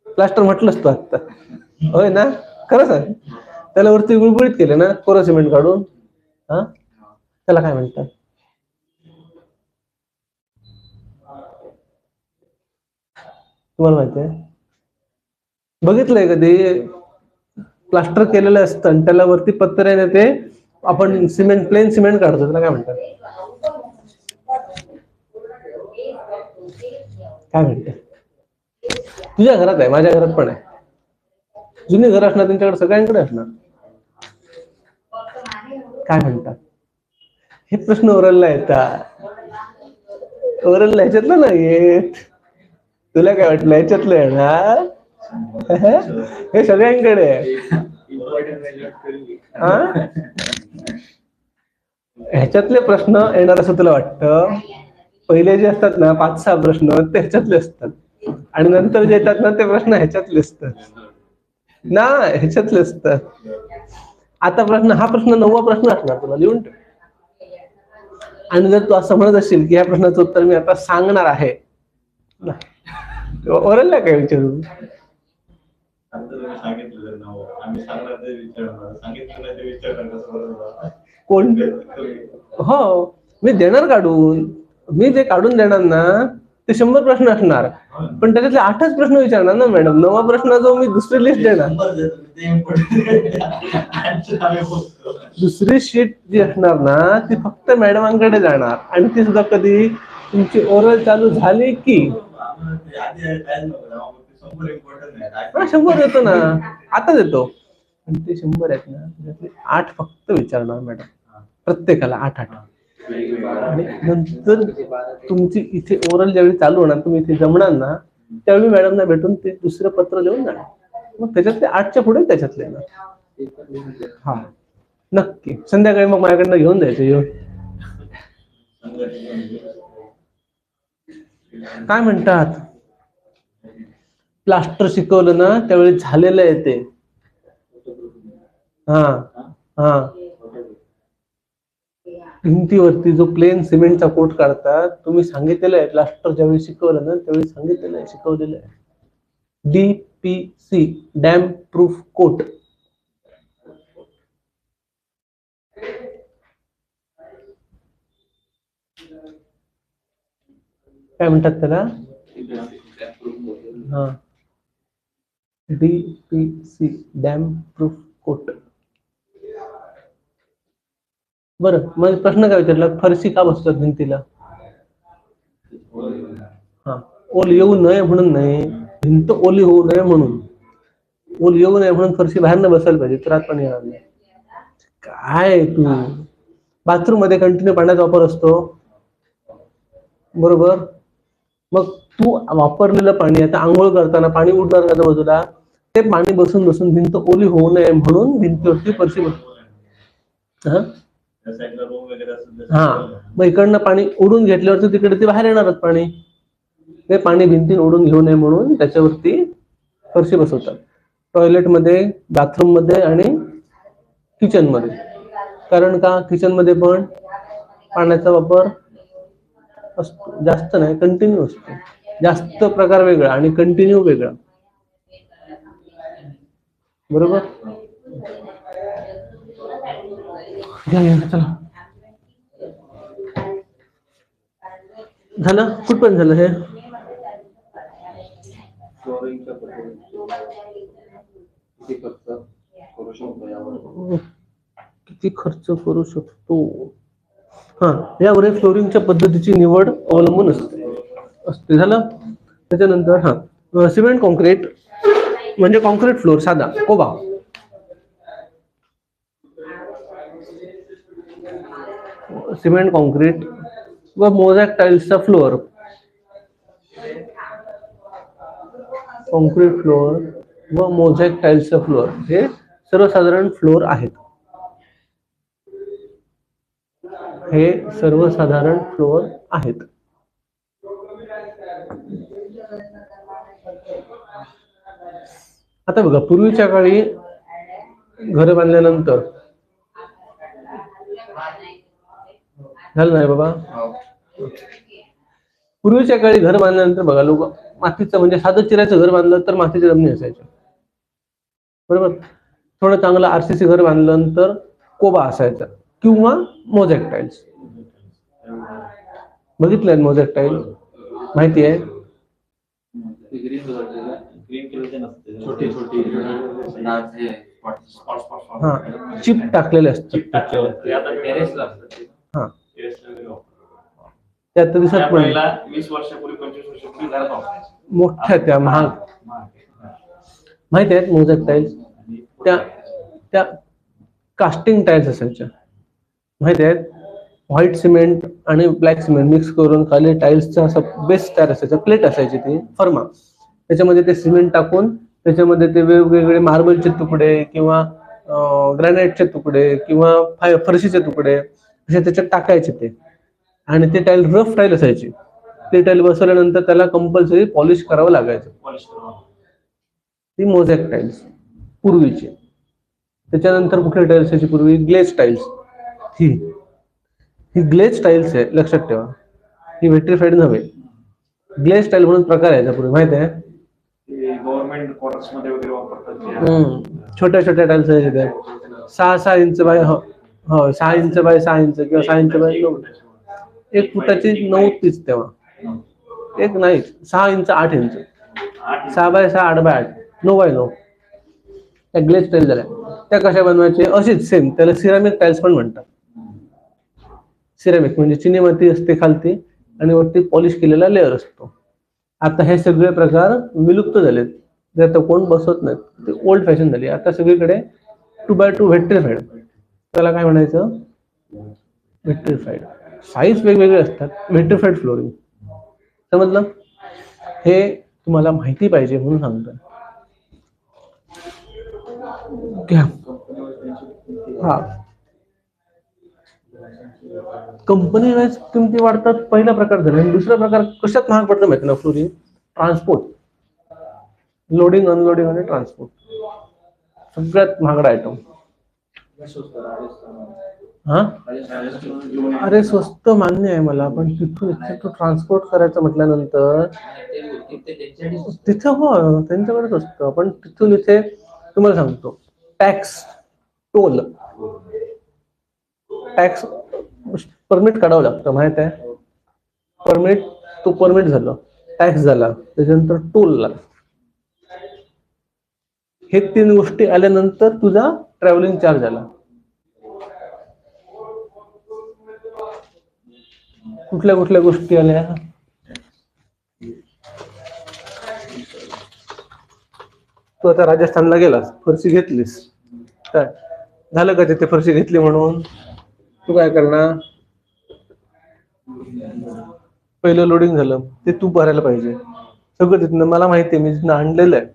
प्लास्टर म्हटलंच तू आता, होय ना? खरं सांग. त्याला वरती गुळगुळीत केलं ना कोरं सिमेंट काढून, हा, त्याला काय म्हणतात? तुम्हाला माहिती आहे? बघितलंय कधी? प्लास्टर केलेलं असतं आणि त्याला वरती पत्र्याने ते आपण सिमेंट, प्लेन सिमेंट काढतो, त्याला काय म्हणतात? काय म्हणतात? तुझ्या घरात आहे, माझ्या घरात पण आहे. जुनी घर असणार त्यांच्याकडे, सगळ्यांकडे असणार. काय म्हणतात? हे प्रश्न ओरलला येतात. ओरलला ह्याच्यातलं नाही येत. तुला काय वाटलं ह्याच्यातलं येणार? हे सगळ्यांकडे आहे. ह्याच्यातले प्रश्न येणार असं तुला वाटतं? पहिले जे असतात ना 5-6 प्रश्न ते ह्याच्यातले असतात, आणि नंतर जे येतात ना ते प्रश्न ह्याच्यातले असतात ना, ह्याच्यातले असतात. आता हा प्रश्न 9वा प्रश्न असणार, तुला लिहून ठेव. आणि जर तू असं म्हणत असशील की या प्रश्नाचं उत्तर मी आता सांगणार आहे, ओरलला काय विचारू? कोण? हो, मी देणार काढून. मी जे काढून देणार ना ते 100 प्रश्न असणार, पण त्याच्यातले 8च प्रश्न विचारणार ना मॅडम. 9वा प्रश्न जो मी दुसरी लिस्ट देणार, दुसरी शीट जी असणार ना ती फक्त मॅडमांकडे जाणार, आणि ती सुद्धा कधी तुमची ओरल चालू झाली की. 100 येतो ना, आता देतो. पण ते 100 आहेत ना, त्याच्यातले 8 फक्त विचारणार मॅडम, प्रत्येकाला 8. आणि नंतर तुमची इथे ओरल ज्यावेळी चालू होणार, तुम्ही इथे जमणार ना, त्यावेळी मॅडमना भेटून ते दुसरं पत्र लिहून जाणार. मग त्याच्यातले 8च्या पुढे त्याच्यातले येणार. हा, नक्की. संध्याकाळी मग माझ्याकडनं घेऊन जायचं येऊन. काय म्हणतात? प्लास्टर शिकवलं ना त्यावेळी झालेलं आहे ते. हा हा, भिंतीवरती जो प्लेन सिमेंटचा कोट काढतात, तुम्ही सांगितलेलं आहे प्लास्टर ज्यावेळी शिकवलं ना त्यावेळी सांगितलेलं आहे, शिकवलेलं आहे. DPC, damp proof coat. काय म्हणतात त्याला? हा, DPC, डॅम प्रूफ कोट. बरं, मग प्रश्न काय विचारला? फरशी का बसतात भिंतीला? हा, ओल येऊ नये म्हणून नाही, भिंत ओली होऊ नये म्हणून. ओल येऊ नये म्हणून फरशी बाहेरनं बसायला पाहिजे, तर पण येणार नाही. काय तू, बाथरूम मध्ये कंटिन्यू पाण्याचा वापर असतो, बरोबर? मग तू वापरलेलं पाणी, आता आंघोळ करताना पाणी उडणार का बाजूला? ते पाणी बसून बसून भिंत ओली होऊ नये म्हणून भिंतीवरती फरशी बसते. हा, मग इकडनं पाणी उडून घेतल्यावरती तिकडे ते बाहेर येणारच पाणी. ते पाणी भिंतीन ओढून घेऊ नये म्हणून त्याच्यावरती फरशी बसवतात. टॉयलेट मध्ये, बाथरूम मध्ये आणि किचन मध्ये. कारण का? किचन मध्ये पण पाण्याचा वापर असतो, जास्त नाही, कंटिन्यू असतो. जास्त प्रकार वेगळा आणि कंटिन्यू वेगळा, बरोबर? चला, झालं? कुठपर्यंत झालं हे? किती खर्च करू शकतो? हा, यावर फ्लोरिंगच्या पद्धतीची निवड अवलंबून असते. झालं? त्याच्यानंतर हा, सिमेंट कॉन्क्रीट म्हणजे कॉन्क्रीट फ्लोर, साधा कोबा. सिमेंट कॉन्क्रीट व मोझॅक टाइल्सचा फ्लोअर, कॉन्क्रीट फ्लोअर व मोझॅक टाइल्सचा फ्लोअर हे सर्वसाधारण फ्लोअर आहेत. हे सर्वसाधारण फ्लोअर आहेत. आता बघा, पूर्वीच्या काळी घर बांधल्यानंतर झालं नाही बाबा, पूर्वीच्या काळी घर बांधल्यानंतर बघा, लोक मातीचं म्हणजे साधं चिऱ्याचं घर बांधलं तर मातीची जमिनी असायची, बरोबर. थोडं चांगलं आरसीसी घर बांधलं तर कोबा असायचा किंवा मोझॅक टाइल्स. बघितलंय मोझॅक टाइल, माहिती आहे. हा, चिप टाकलेले असतात. हा, त्यात दिसत पण 20 वर्षापूर्वी 25 वर्षापूर्वी मोठ्या त्या महाग माहिती आहेत मोझॅक टाइल्स. त्या कास्टिंग टाइल्स असायच्या, माहिती आहेत. व्हाईट सिमेंट आणि ब्लॅक सिमेंट मिक्स करून खाली टाइल्सचा असा बेस तयार असायचा, प्लेट असायची ती फर्मा. त्याच्यामध्ये ते सिमेंट टाकून त्याच्यामध्ये ते वेगवेगळे मार्बलचे तुकडे किंवा ग्रॅनाइटचे तुकडे किंवा फरशीचे तुकडे असे त्याच्यात टाकायचे ते, आणि ते टाइल रफ टाइल असायची. ते टाइल बसवल्यानंतर त्याला कंपल्सरी पॉलिश करावं लागायचं. ती मोझॅक टाइल्स पूर्वीची. त्याच्यानंतर कुठले टाइल्स असायची पूर्वी? Glaze tiles. ही ग्लेज टाइल्स आहे, लक्षात ठेवा. ही विट्रिफाईड नव्हे, ग्लेज टाइल म्हणून प्रकार आहे पूर्वी, माहिती आहे. गव्हर्नमेंट क्वार्टर्स मध्ये वगैरे वापरतात. छोट्या छोट्या टाइल्स आहेत, 6 inch by 6 inch by 6 inch किंवा 6 इंच बाय 9, 1 फुटाची 9 पीस तेव्हा, एक नाही 6 inch 8 inch, 6 by 6 8 by 8 9 by 9 त्या ग्लेज टाइल झाल्या. त्या कशा बनवायचे? अशीच सेम, त्याला सिरामिक टाइल्स पण म्हणतात. सिरामिक म्हणजे चिनी माती असते खालती आणि वरती पॉलिश केलेला लेअर असतो. आता हे सगळे प्रकार विलुप्त झालेत, जे आता कोण बसवत नाहीत, ते ओल्ड फॅशन झाली. आता सगळीकडे 2x2 विट्रिफाईड, त्याला काय म्हणायचं? विट्रिफाईड. साईज वेगवेगळे असतात. विट्रिफाईड फ्लोरिंग, समजलं? हे तुम्हाला माहिती पाहिजे म्हणून सांगतोय. हा, कंपनी वाईज किमती वाढतात, पहिला प्रकार झाला. आणि दुसरा प्रकार कशात महाग पडतं माहिती ना? फ्लोरिंग, ट्रान्सपोर्ट, लोडिंग अनलोडिंग आणि ट्रान्सपोर्ट सगळ्यात महागडा आयटम. हा, अरे स्वस्त मान्य आहे मला, पण तिथून इथे तू ट्रान्सपोर्ट करायचं म्हटल्यानंतर तिथं हो त्यांच्याकडेच असतं, पण तिथून इथे तुम्हाला सांगतो, टॅक्स, टोल, टॅक्स परमिट काढावं लागतं, माहित आहे. परमिट, तो परमिट झालं, टॅक्स झाला, त्याच्यानंतर टोल ला. हे 3 गोष्टी आल्यानंतर तुझा ट्रॅव्हलिंग चार्ज आला. कुठल्या कुठल्या गोष्टी आल्या? तू आता राजस्थानला गेलास, फरशी घेतलीस, काय झालं का तिथे फरशी घेतली म्हणून? तू काय करणार? पहिलं लोडिंग झालं, ते तू भरायला पाहिजे सगळं तिथनं. मला माहिती आहे, मी तिथनं आणलेलं आहे.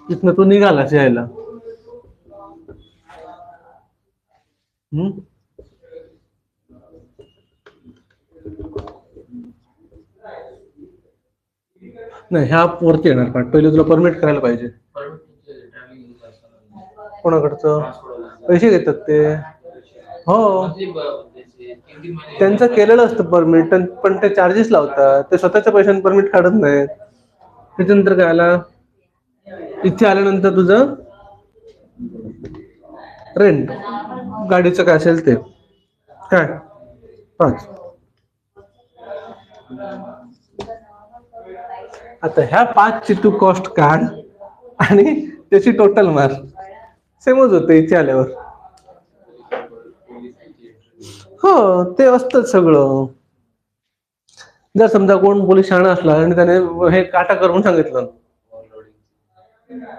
तिथनं तू निघालास यायला, नाही ह्या वरती येणार, पण पहिले तुला परमिट करायला पाहिजे. कोणाकडचं? पैसे घेतात ते, हो त्यांचं केलेलं असतं परमिट, पण ते चार्जेस लावतात. ते स्वतःच्या पैशाने परमिट काढत नाहीत. त्याच्यानंतर काय आला? इथे आल्यानंतर तुझं रेंट, गाडीचं काय असेल ते, काय 5. आता ह्या 5 ची तू कॉस्ट काढ आणि त्याची टोटल मार, सेमच होते इथे आल्यावर. हो, ते असतंच सगळं. जर समजा कोण पोलीस शाळा असला आणि त्याने हे काटा करून सांगितलं,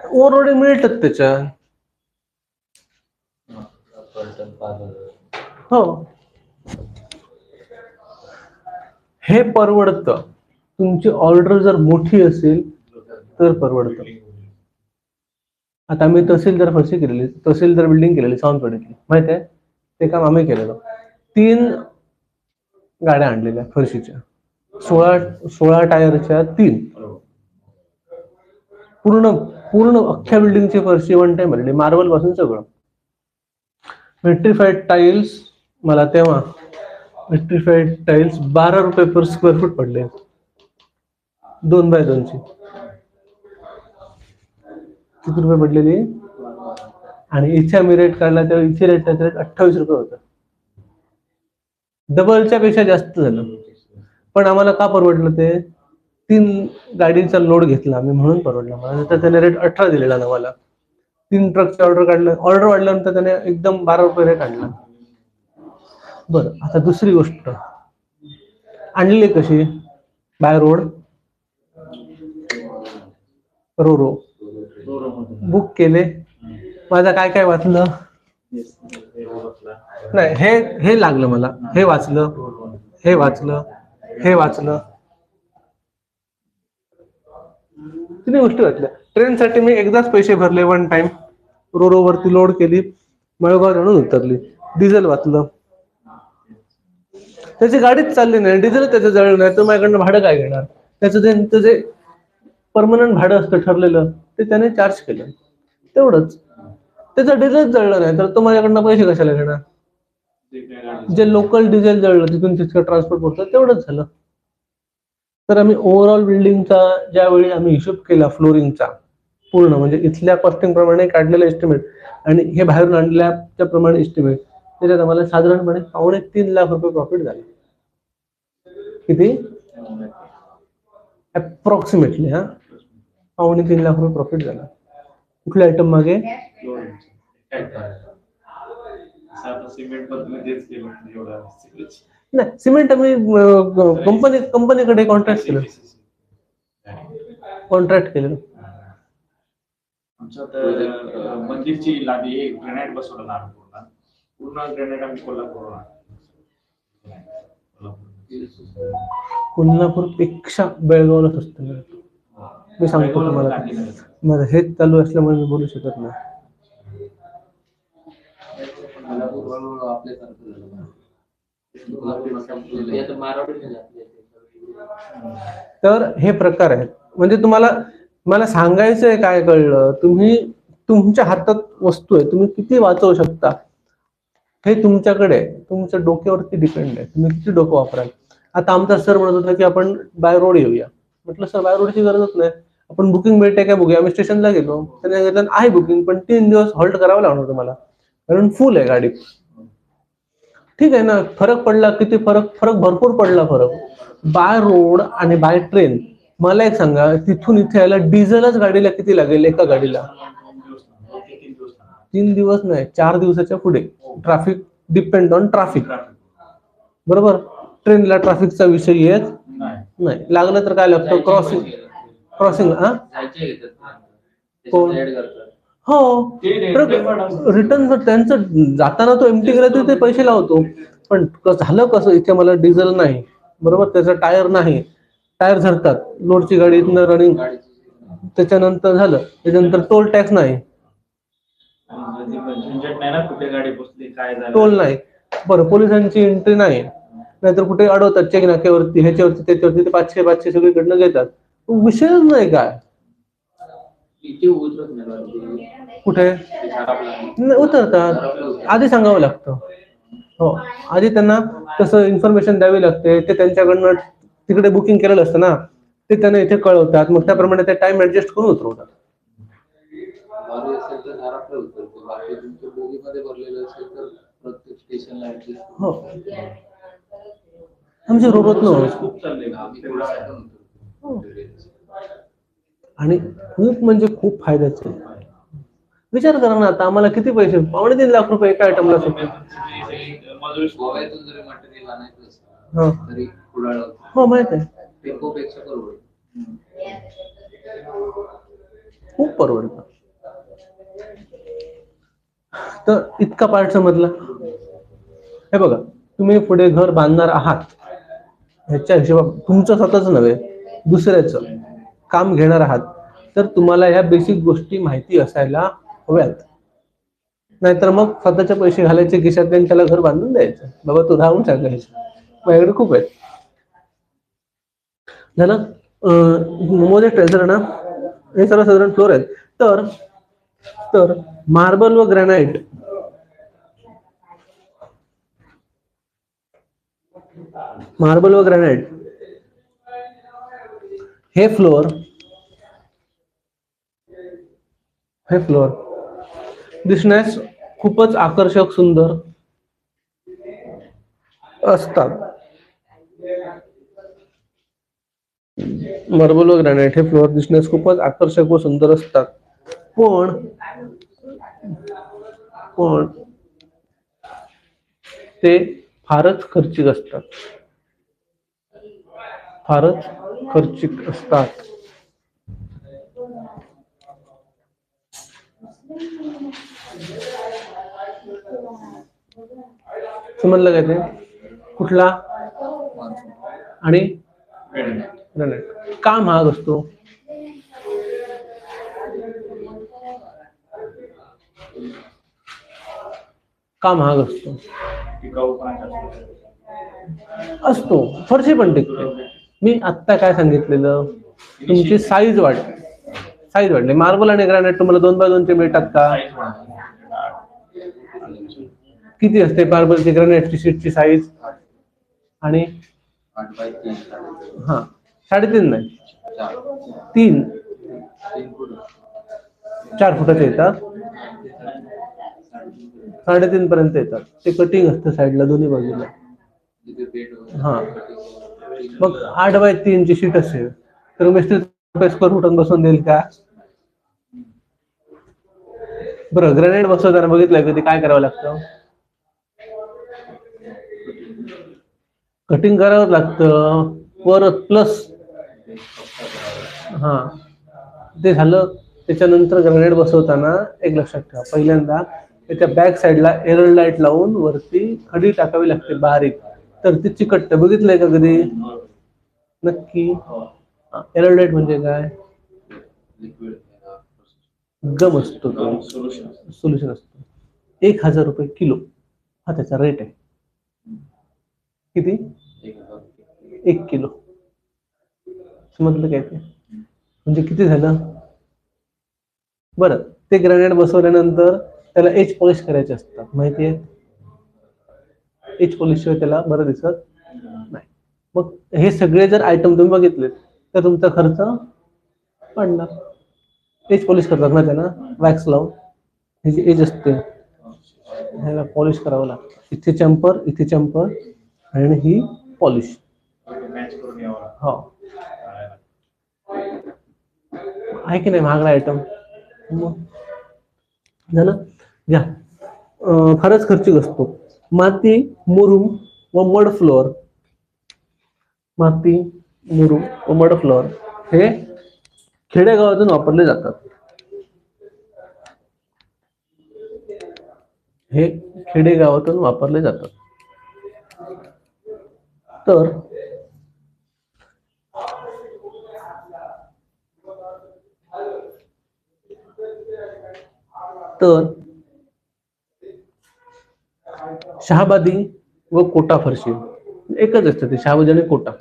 ओव्हरलोडिंग मिळतात त्याच्यात. हो, हे परवडतं. तुमची ऑर्डर जर मोठी असेल तर परवडतं. आता आम्ही तहसीलदार फरशी केलेली, तहसीलदार बिल्डिंग केलेली सावंतवाडीतली, माहित आहे? ते काम आम्ही केलेलं. 3 गाड्या आणलेल्या फरशीच्या, 16 टायरच्या 3. पूर्ण पूर्ण अख्ख्या बिल्डिंगची फरशी वन टाइम भरली, मार्बल पासून सगळं. विट्रिफाईड टाइल्स मला तेव्हा विट्रिफाईड टाइल्स 12 रुपये पर स्क्वेअर फूट पडले, 2 बाय 2 ची. किती रुपये पडलेली? आणि इथे आम्ही रेट काढला तेव्हा इथे रेट 28 रुपये होता. डबलच्या पेक्षा जास्त झालं. पण आम्हाला का परवडलं? ते 3 गाडीचा लोड घेतला आम्ही म्हणून परवडला मला. तर त्याने रेट 18 दिलेला ना मला. 3 ट्रकचे ऑर्डर वाढल्यानंतर त्याने एकदम 12 रुपये रेट आणला. बरं, आता दुसरी गोष्ट आणली कशी? बाय रोड, रोरो बुक केले. माझं काय काय वाचलं? नाही, हे लागलं मला, हे वाचलं, हे वाचलं, हे वाचलं, 3 गोष्टी वाचल्या. ट्रेनसाठी मी एकदाच पैसे भरले वन टाइम, रोरो वरती लोड केली, मळगाव आणून उतरली. डिझेल वाचलं. त्याची गाडीच चालली नाही, डिझेल त्याचं जळलं नाही, तर माझ्याकडनं भाडं काय घेणार? त्याचं जे परमनंट भाडं असतं ठरलेलं ते त्याने चार्ज केलं, तेवढंच. त्याचं डिझेल जळलं नाही तर तो माझ्याकडनं पैसे कशाला घेणार? जे लोकल डिझेल जळलं तिथून तितकं ट्रान्सपोर्ट होतं, तेवढंच झालं. तर आम्ही ओव्हरऑल बिल्डिंगचा ज्यावेळी आम्ही हिशोब केला फ्लोरिंगचा पूर्ण, म्हणजे इथल्या कॉस्टिंग प्रमाणे काढलेलं एस्टिमेट आणि हे बाहेरून आणल्याच्या प्रमाणे एस्टिमेट, त्याच्यात आम्हाला साधारणपणे 2.5-3 लाख रुपये प्रॉफिट झाले. किती? अप्रॉक्सिमेटली 2.5-3 लाख रुपये प्रॉफिट झाला. कुठल्या आयटम मागे? नाही, सिमेंट आम्ही कंपनीकडे कॉन्ट्रॅक्ट केलं. मंदिरची लादी ग्रेनाइट बसवलं ना, पूर्ण ग्रेनाइट आम्ही कोल्हापूर पेक्षा बेळगावला स्वस्त मिळतो. मी सांगतो तुम्हाला, माझं हेच चालू असल्यामुळे मी बोलू शकत नाही. तर हे प्रकार आहेत. म्हणजे मला सांगायचंय काय कळलं, तुम्ही तुमच्या हातात वस्तू आहे, तुम्ही किती वाचवू शकता हे तुमच्याकडे, तुमच्या डोक्यावरती डिपेंड आहे, तुम्ही किती डोकं वापराल. आता आमचा सर म्हणत होता की आपण बाय रोड येऊया. म्हटलं सर बाय रोडची गरजच नाही, आपण बुकिंग भेटते काय बघूया. आम्ही स्टेशनला गेलो, त्याने सांगितलं आहे बुकिंग, पण 3 दिवस हॉल्ट करावं लागणार तुम्हाला कारण फुल आहे गाडी. ठीक आहे ना, फरक पडला किती? फरक भरपूर पडला. बाय रोड आणि बाय ट्रेन, मला एक सांगा, तिथून इथे यायला डिझेलच गाडीला किती लागेल? एका गाडीला 3 दिवस नाही, 4 दिवसाच्या पुढे. ट्रॅफिक डिपेंड ऑन ट्रॅफिक, बरोबर. ट्रेनला ट्रॅफिकचा विषय येत नाही. लागलं तर काय लागतं? क्रॉसिंग. हो, रिटर्न जर त्यांचं जाताना तो एमटी गेला तर ते पैसे लावतो. पण झालं कसं, इथे मला डिझेल नाही, बरोबर, त्याचं टायर नाही, टायर झरतात, लोडची गाडी इथनं रनिंग, त्याच्यानंतर झालं, त्याच्यानंतर टोल टॅक्स नाही, टोल नाही, बरं, पोलिसांची एंट्री नाही, नाहीतर कुठे अडवतात चेक नाक्यावरती, ह्याच्यावरती त्याच्यावरती, ते 500 सगळीकडनं घेतात. विषयच नाही काय. कुठे उतरतात आधी सांगावं लागतं. हो, आधी त्यांना तसं इन्फॉर्मेशन द्यावी लागते. ते त्यांच्याकडनं तिकडे बुकिंग केलेलं असतं ना, ते त्यांना इथे कळवतात, मग त्याप्रमाणे ते टाइम ऍडजस्ट करून उतरवतात. हो, आमच्या रोबोट खूप चालले आणि खूप म्हणजे खूप फायद्याचे. विचार करा ना, आता आम्हाला किती पैसे? 2.5 लाख रुपये एका आयटमला सुटले. हो, माहित आहे, खूप परवडतं. तर इतका पार्ट समजला. हे बघा, तुम्ही पुढे घर बांधणार आहात, ह्याच्या हिशोबा तुमचं स्वतःच नव्हे, दुसऱ्याचं काम घेणार आहात, तर तुम्हाला ह्या बेसिक गोष्टी माहिती असायला हव्यात. नाहीतर मग स्वतःचे पैसे घालायचे खिशात आणि त्याला घर बांधून द्यायचं, बाबा तू राहून सांगायचं. माझ्याकडे खूप आहे. झालं. मोजे ट्रेझर ना, हे सर्वसाधारण फ्लोर आहेत. तर तर मार्बल व ग्रॅनाइट हे फ्लोर दिसण्यास खूपच आकर्षक, सुंदर असतात. मार्बल व ग्रॅनाइट हे फ्लोर दिसण्यास खूपच आकर्षक व सुंदर असतात. पण ते फारच खर्चिक असतात. समजलं काय ते? कुठला आणि ग्रॅनाइट का महाग असतो? असतो. फरशी पण टिकते. मी आत्ता काय सांगितलेलं, तुमची साईज वाढली. मार्बल आणि ग्रॅनाइट तुम्हाला 2x2 चे मिळतात का? किती असते मार्बलची ग्रॅनाइटची शीटची साईज? आणि 3.5 नाही, 4 फुटाचे येतात. 3.5 पर्यंत येतात. ते कटिंग असतं साईडला दोन्ही बाजूला. मग 8x3 ची शीट असेल तर मिस्त्री स्क्वेअर फुटात बसवून देईल का? बरं, ग्रॅनाइट बसवताना बघितलंय कधी काय करावं लागतं? कटिंग करावं लागतं. परत प्लस ते झालं. त्याच्यानंतर ग्रॅनाइट बसवताना एक लक्षात ठेवा, पहिल्यांदा त्याच्या बॅक साईडला एरर लाईट लावून वरती खडी टाकावी लागते बारीक, तर ती चिकटते. बघितलंय का कधी? नक्की. एरर लाईट म्हणजे काय? गम असतो, सोल्युशन असतो. 1000 रुपये किलो हा त्याचा रेट आहे. किती? 1 किलो. समजलं काय ते? म्हणजे किती झालं? बरं, ते ग्रॅनाइट बसवल्यानंतर त्याला एच पॉलिश करायचे असतात, माहितीये? एच पॉलिश शिवाय त्याला बरं दिसत नाही. मग हे सगळे जर आयटम तुम्ही बघितले तर तुमचा खर्च वाढणार. एच पॉलिश करतात ना त्याला वॅक्स लावून. हे जे एज असते ह्याला पॉलिश करावं लागतं. इथे चंपर आणि ही पॉलिश. हो, आहे की नाही महागडा आयटम? झालं. या फारच खर्चिक असतो. माती, मुरुम व मड फ्लोअर हे खेडेगावातून वापरले जातात. तर शहाबादी व कोटा फरशी एकच असते. ते शहाबादी आणि कोटा.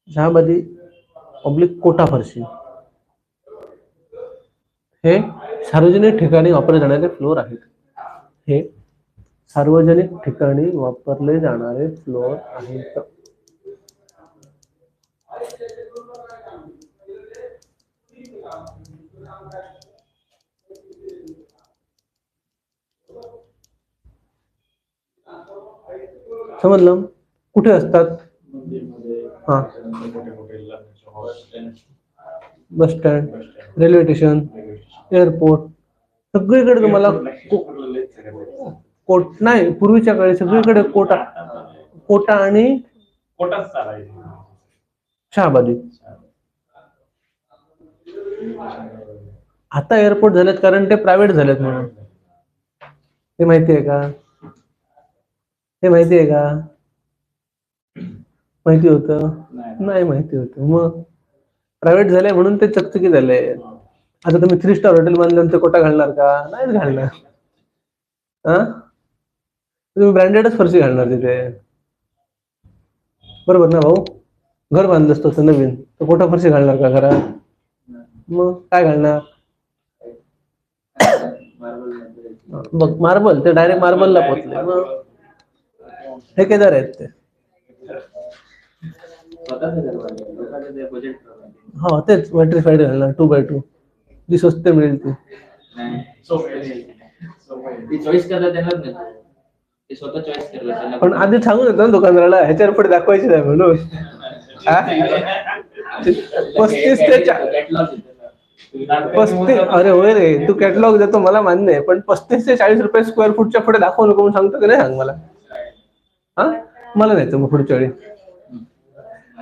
शहाबादी ऑब्लिक कोटा फरशी हे सार्वजनिक ठिकाणी वापरले जाणारे फ्लोअर आहेत. समजलं? कुठे असतात? Bus stand, railway station, airport, सगळीकडे तुम्हाला कोट नाही. पूर्वीच्या काळी सगळीकडे कोटा आणि शहाबादी. आता एअरपोर्ट झालेत कारण ते प्रायव्हेट झालेत म्हणून. हे माहिती आहे का? हे माहिती आहे का? माहिती होतं? नाही माहिती होतं. मग प्रायव्हेट झाले म्हणून ते चकचकी झाले. आता तुम्ही 3 स्टार हॉटेल बांधल्यानंतर कोटा घालणार का? नाहीच घालणार. हा, तुम्ही ब्रँडेडच फरशी घालणार तिथे, बरोबर ना भाऊ? घर बांधलंच तसं नवीन तर कोटा फरशी घालणार का घरात? मग काय घालणार? बघ, मार्बल, ते डायरेक्ट मार्बलला पोचले. मग हे केदार आहेत ते. हो तेच वॅट्रिफाईड घालणार 2x2, जी स्वस्त मिळेल ती. चॉईस करता देणार नाही, ते स्वतः चॉईस करतात. पण आधी सांगून येतो ना दुकानदाराला ह्याच्यावर पुढे दाखवायची नाही म्हणून. 35 ते 35, अरे होय रे, तू कॅटलॉग देतो मला मान्य आहे, पण 35 ते 40 रुपये स्क्वेअर फुटच्या पुढे दाखवू नको म्हणून सांगतो की नाही? सांग मला. हा, मला नाही मग पुढच्या वेळी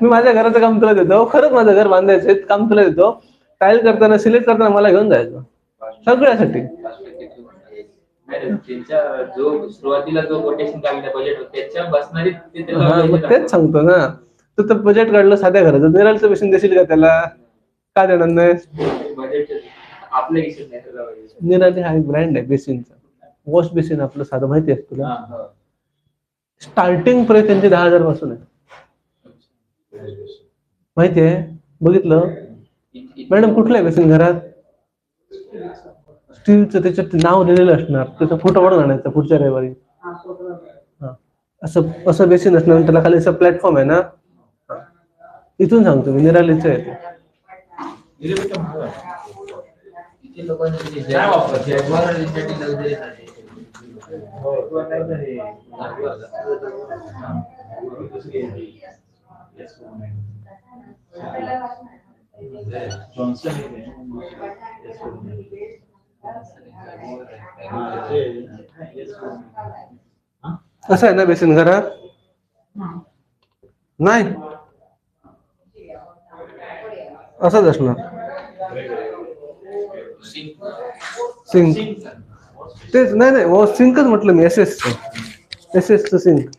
मी माझ्या घराचं काम तुला देतो. खरंच माझं घर बांधायचं काम तुला देतो. टाईल करताना, सिलेक्ट करताना मला घेऊन जायचं सगळ्यासाठी. त्यांच्या जो सुरुवातीला जो कोटेशन काढलं बजेट त्याच्या बसणारी मग तेच सांगतो ना, तू तर बजेट काढलं साध्या घराचं, निरालचं बेसिन देशील का त्याला? का देणार नाही? आपल्या निराली हा एक ब्रँड आहे बेसिनचा, वॉश बेसिन आपलं साधं, माहिती आहे तुला? स्टार्टिंग प्राइस त्यांची 10,000 पासून आहे, माहिती आहे? बघितलं? मॅडम कुठलं आहे बेसिन घरात? स्टीलचं, त्याच्यात नाव लिहिलेलं असणार, त्याचा फोटो काढून आणायचा पुढच्या रविवारी. असं असं बेसिन असणार, त्याला खाली असं प्लॅटफॉर्म आहे ना. इथून सांगतो मी, निरालीचं आहे ते. असं आहे ना बेसिन घरात? नाही, असंच असणार. सिंक, तेच नाही नाही सिंकच म्हटलं मी, एस चं सिंक.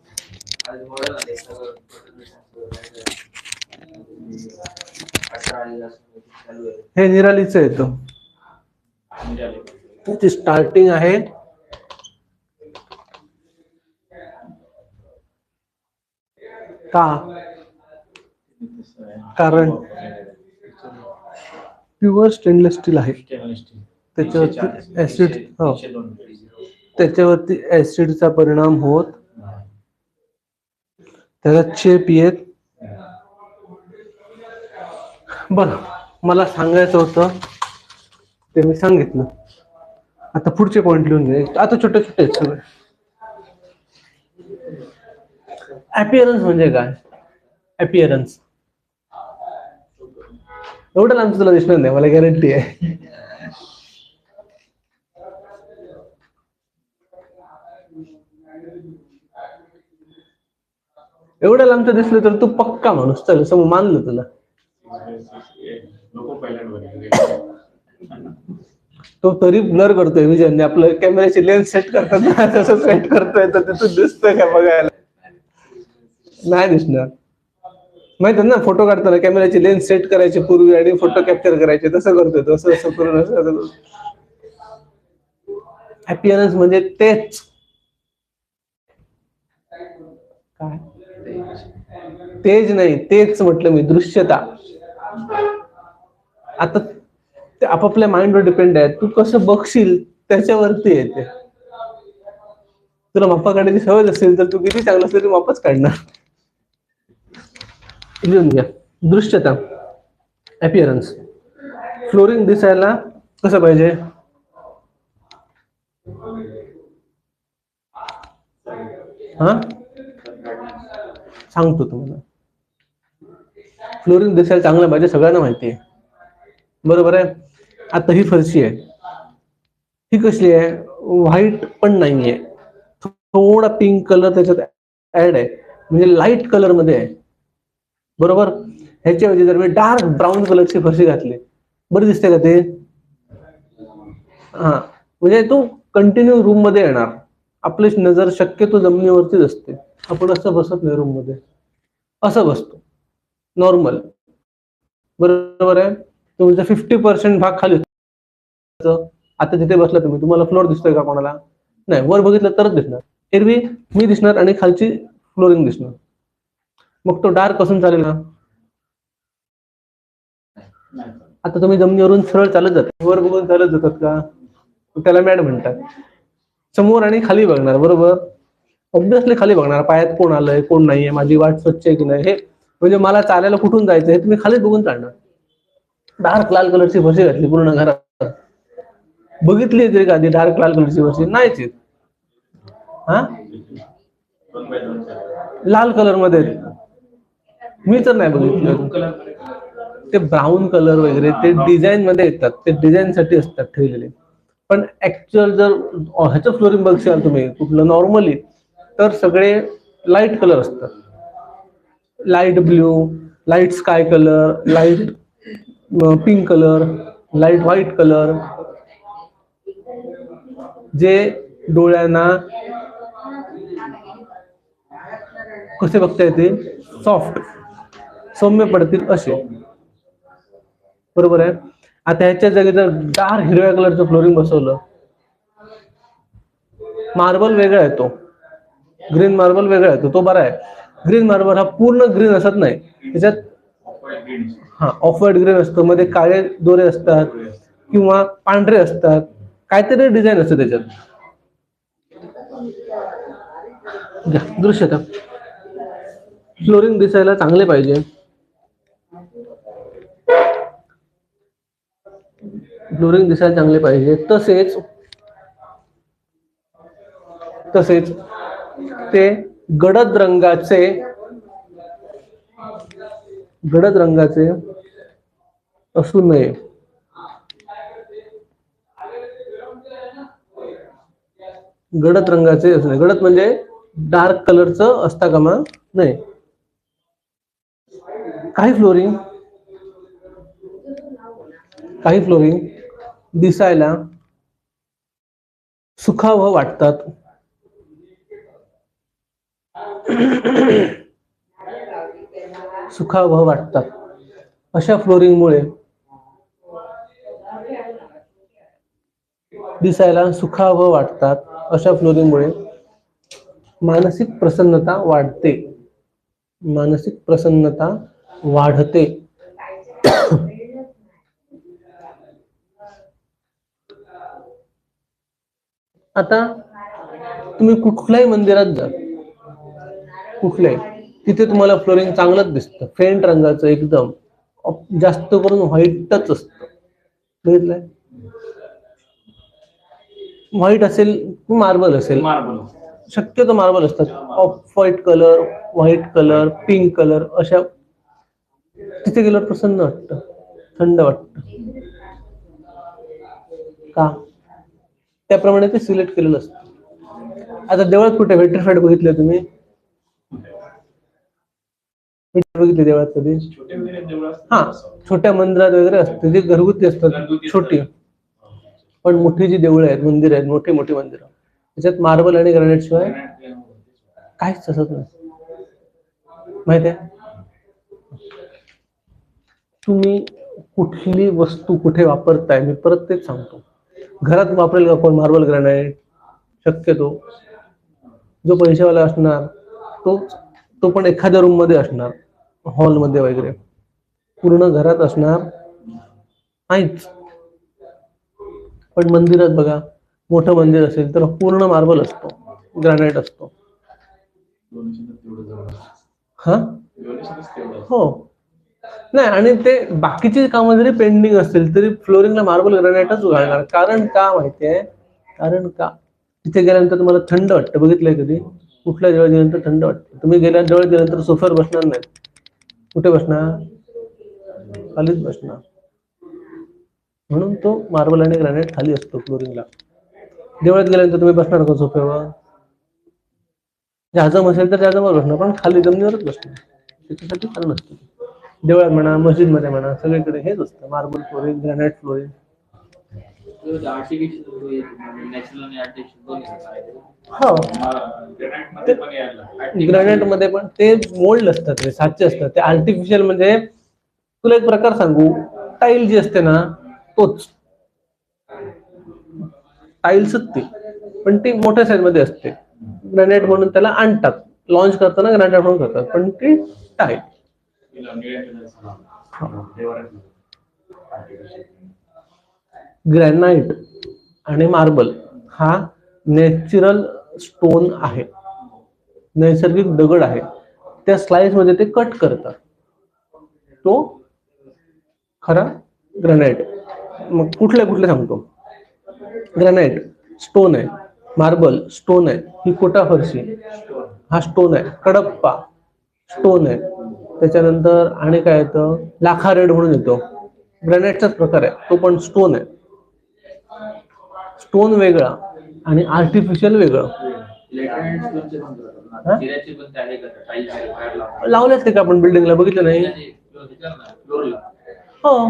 हे निरालीचं येतं, त्याची स्टार्टिंग आहे का? कारण प्युअर स्टेनलेस स्टील आहे, त्याच्यावरती ऍसिड, हो त्याच्यावरती ऍसिडचा परिणाम होत, त्याचा चेप येत. बरं, मला सांगायचं होतं ते मी सांगितलं. आता पुढचे पॉइंट लिहून घे, आता छोटे छोटे आहेत सगळे. अपीअरन्स म्हणजे काय? अपीअरन्स एवढं लांब तुला दिसणार नाही, मला गॅरंटी आहे. एवढं लांबचं दिसलं तर तू पक्का माणूस, चल समोर मानलं तुला. तो तरी ब्लर करतोय विजयने, आपलं कॅमेऱ्याची लेन्स सेट करतात ना तसं सेट करतोय, तर तिथून दिसतोय का बघायला? नाही दिसणार, माहिती ना, फोटो काढताना कॅमेऱ्याची लेन्स सेट करायची पूर्वी आणि फोटो कॅप्चर करायचे, तसं करतोय तो, असं करून असं. अपीअरन्स म्हणजे तेच काय? तेज नाही, तेच म्हटलं मी, दृश्यता. आता ते आपापल्या माइंडवर डिपेंड आहे, तू कसं बघशील त्याच्यावरती येते. तुला मापा काढण्याची सवय असेल तर तू किती चांगलं असेल तरी मापच काढणार. लिहून घ्या, दृश्यता, अपीअरन्स. फ्लोरिंग दिसायला कसं पाहिजे? हा, सांगतो तुम्हाला. फ्लोरिंग दिसायला चांगलं पाहिजे, सगळ्यांना माहिती आहे, बरोबर आहे? आता ही फरशी आहे, ही कसली आहे? व्हाईट पण नाहीये, थोडा पिंक कलर त्याच्यात ऍड आहे, म्हणजे लाईट कलर मध्ये आहे, बरोबर? ह्याच्याऐवजी जर मी डार्क ब्राऊन कलरची फरशी घातली, बरं दिसते का ते? हा, म्हणजे तू कंटिन्यू रूम मध्ये येणार, आपली नजर शक्यतो जमिनीवरतीच असते. आपण असं बसत नाही रूम मध्ये, असं बसतो नॉर्मल, बरोबर आहे. तुमचा 50% भाग खाली होतो. आता तिथे बसला तुम्ही, तुम्हाला फ्लोर दिसतोय का कोणाला? नाही. वर बघितलं तरच दिसणार. एरवी मी दिसणार आणि खालची फ्लोरिंग दिसणार. मग तो डार्क असून चालेल ना? आता तुम्ही जमिनीवरून सरळ चालत जाता, वर बघून चालत जातात का? त्याला मॅड म्हणतात. समोर आणि खाली बघणार, बरोबर. ऑब्विसली खाली बघणार, पायात कोण आलंय कोण नाहीये, माझी वाट स्वच्छ आहे की नाही, हे म्हणजे मला चालायला कुठून जायचं हे तुम्ही खाली बघून चालणार. डार्क लाल कलरची फरशी घातली पूर्ण घरात, बघितली तरी का ती डार्क लाल कलरची फरशी? नाहीच येत. हा, लाल कलर मध्ये मी तर नाही बघितलं. ते ब्राऊन कलर वगैरे ते डिझाईन मध्ये येतात, ते डिझाईन साठी असतात ठेवलेले. पण ऍक्च्युअल जर ह्याचं फ्लोरिंग बघशाल तुम्ही कुठलं नॉर्मली, तर सगळे लाईट कलर असतात. Light blue, light sky colour, light pink colour, light white colour, जे डोळ्यांना कसे बघता येते, सॉफ्ट, सौम्य पडतील असे, बरोबर आहे. आता ह्याच्या जागी जर डार्क हिरव्या कलरचं फ्लोरिंग बसवलं, मार्बल वेगळा येतो, ग्रीन मार्बल वेगळा येतो, तो बरा आहे. ग्रीन मार्बल हा पूर्ण ग्रीन असत नाही, त्याच्यात हा ऑफ व्हाईट ग्रीन असतो, मध्ये काळे दोरे असतात किंवा पांढरे असतात, काहीतरी डिझाईन असते त्याच्यात. दृश्यता, फ्लोरिंग दिसायला चांगले पाहिजे, फ्लोरिंग दिसायला चांगले पाहिजे. तसेच ते गडद रंगाचे असू नये. गडद रंगाचे असू नये, गडद म्हणजे डार्क कलरचं असता कामा नये. काही फ्लोरिंग दिसायला सुखावह वाटतात. सुखावह वाटतात अशा फ्लोरिंगमुळे दिसायला सुखावह वाटतात अशा फ्लोरिंगमुळे मानसिक प्रसन्नता वाढते. मानसिक प्रसन्नता वाढते. आता तुम्ही कुठल्याही मंदिरात जा, कुठल्याही, तिथे तुम्हाला फ्लोरिंग चांगलंच दिसतं, फेंट रंगाचं, एकदम जास्त करून व्हाईटच असतं. बघितलंय, व्हाईट असेल, मार्बल असेल, शक्यतो मार्बल असतात. Off white colour, white colour, pink colour, अशा तिथे गेल्यावर प्रसन्न वाटतं, थंड वाटतं. का? त्याप्रमाणे ते सिलेक्ट केलेलं असतं. आता देवळात कुठे विट्रिफाईड बघितले तुम्ही? बघितले देवळात कधी? हा, छोट्या मंदिरात वगैरे असते, जे घरगुती असतात, छोटी. पण मोठी जी देऊळ आहेत, मंदिर आहेत, मोठी मोठी मंदिरं, त्याच्यात मार्बल आणि ग्रॅनाइट शिवाय काहीच असत नाही, माहिती आहे. तुम्ही कुठली वस्तू कुठे वापरताय, मी परत तेच सांगतो. घरात वापरेल का कोण मार्बल ग्रॅनाइट? शक्यतो जो पैशावाला असणार तो पण एखाद्या रूम मध्ये असणार, हॉलमध्ये वगैरे, पूर्ण घरात असणार नाहीच. पण मंदिरात बघा, मोठं मंदिर असेल तर पूर्ण मार्बल असतो, ग्रॅनाइट असतो. हा, हो. नाही, आणि ते बाकीची कामं जरी पेंडिंग असतील तरी फ्लोरिंगला मार्बल ग्रॅनाइटच घालणार. कारण का माहितीये? कारण का तिथे गेल्यानंतर तुम्हाला थंड वाटतं. बघितलंय कधी? कुठल्या देवळात गेल्यानंतर थंड वाटतं. तुम्ही देवळात गेल्यानंतर सोफ्यावर बसणार नाही. कुठे बसणार? खालीच बसणार. म्हणून तो मार्बल आणि ग्रॅनाइट खाली असतो फ्लोरिंगला. देवळात गेल्यानंतर तुम्ही बसणार का सोफ्यावर? जाजम असेल तर जाजमवर बसणार, पण खाली जमिनीवरच बसणार. त्याच्यासाठी खाली नसतं. देवळात म्हणा, मस्जिद मध्ये म्हणा, सगळीकडे हेच असतं, मार्बल फ्लोरिंग, ग्रॅनाइट फ्लोरिंग. हो, ग्रेनाइटमध्ये पण यायला ग्रॅनाइट मध्ये पण ते मोल्ड असतात, ते साचे असतात. ते आर्टिफिशियल म्हणजे तुला एक प्रकार सांगू, टाईल जी असते ना तोच टाईल्सच ती, पण ती मोठ्या साईज मध्ये असते. ग्रॅनाइट म्हणून त्याला आणतात, लॉन्च करताना ग्रॅनाइट म्हणून करतात, पण ती टाईल. ग्रॅनाइट आणि मार्बल हा नॅचरल स्टोन आहे, नैसर्गिक दगड आहे. त्या स्लाइस मध्ये ते कट करतात, तो खरा ग्रॅनाइट. मग कुठले कुठले सांगतो. ग्रॅनाइट स्टोन आहे, मार्बल स्टोन आहे, ही कोटा फरशी हा स्टोन आहे, कडप्पा स्टोन आहे, त्याच्यानंतर आणि काय येतं, लाखा रेड म्हणून येतो, ग्रॅनाइटचाच प्रकार आहे, तो पण स्टोन आहे. स्टोन वेगळा आणि आर्टिफिशियल वेगळं. लावलेच ते का आपण बिल्डिंगला बघितलं नाही? हो,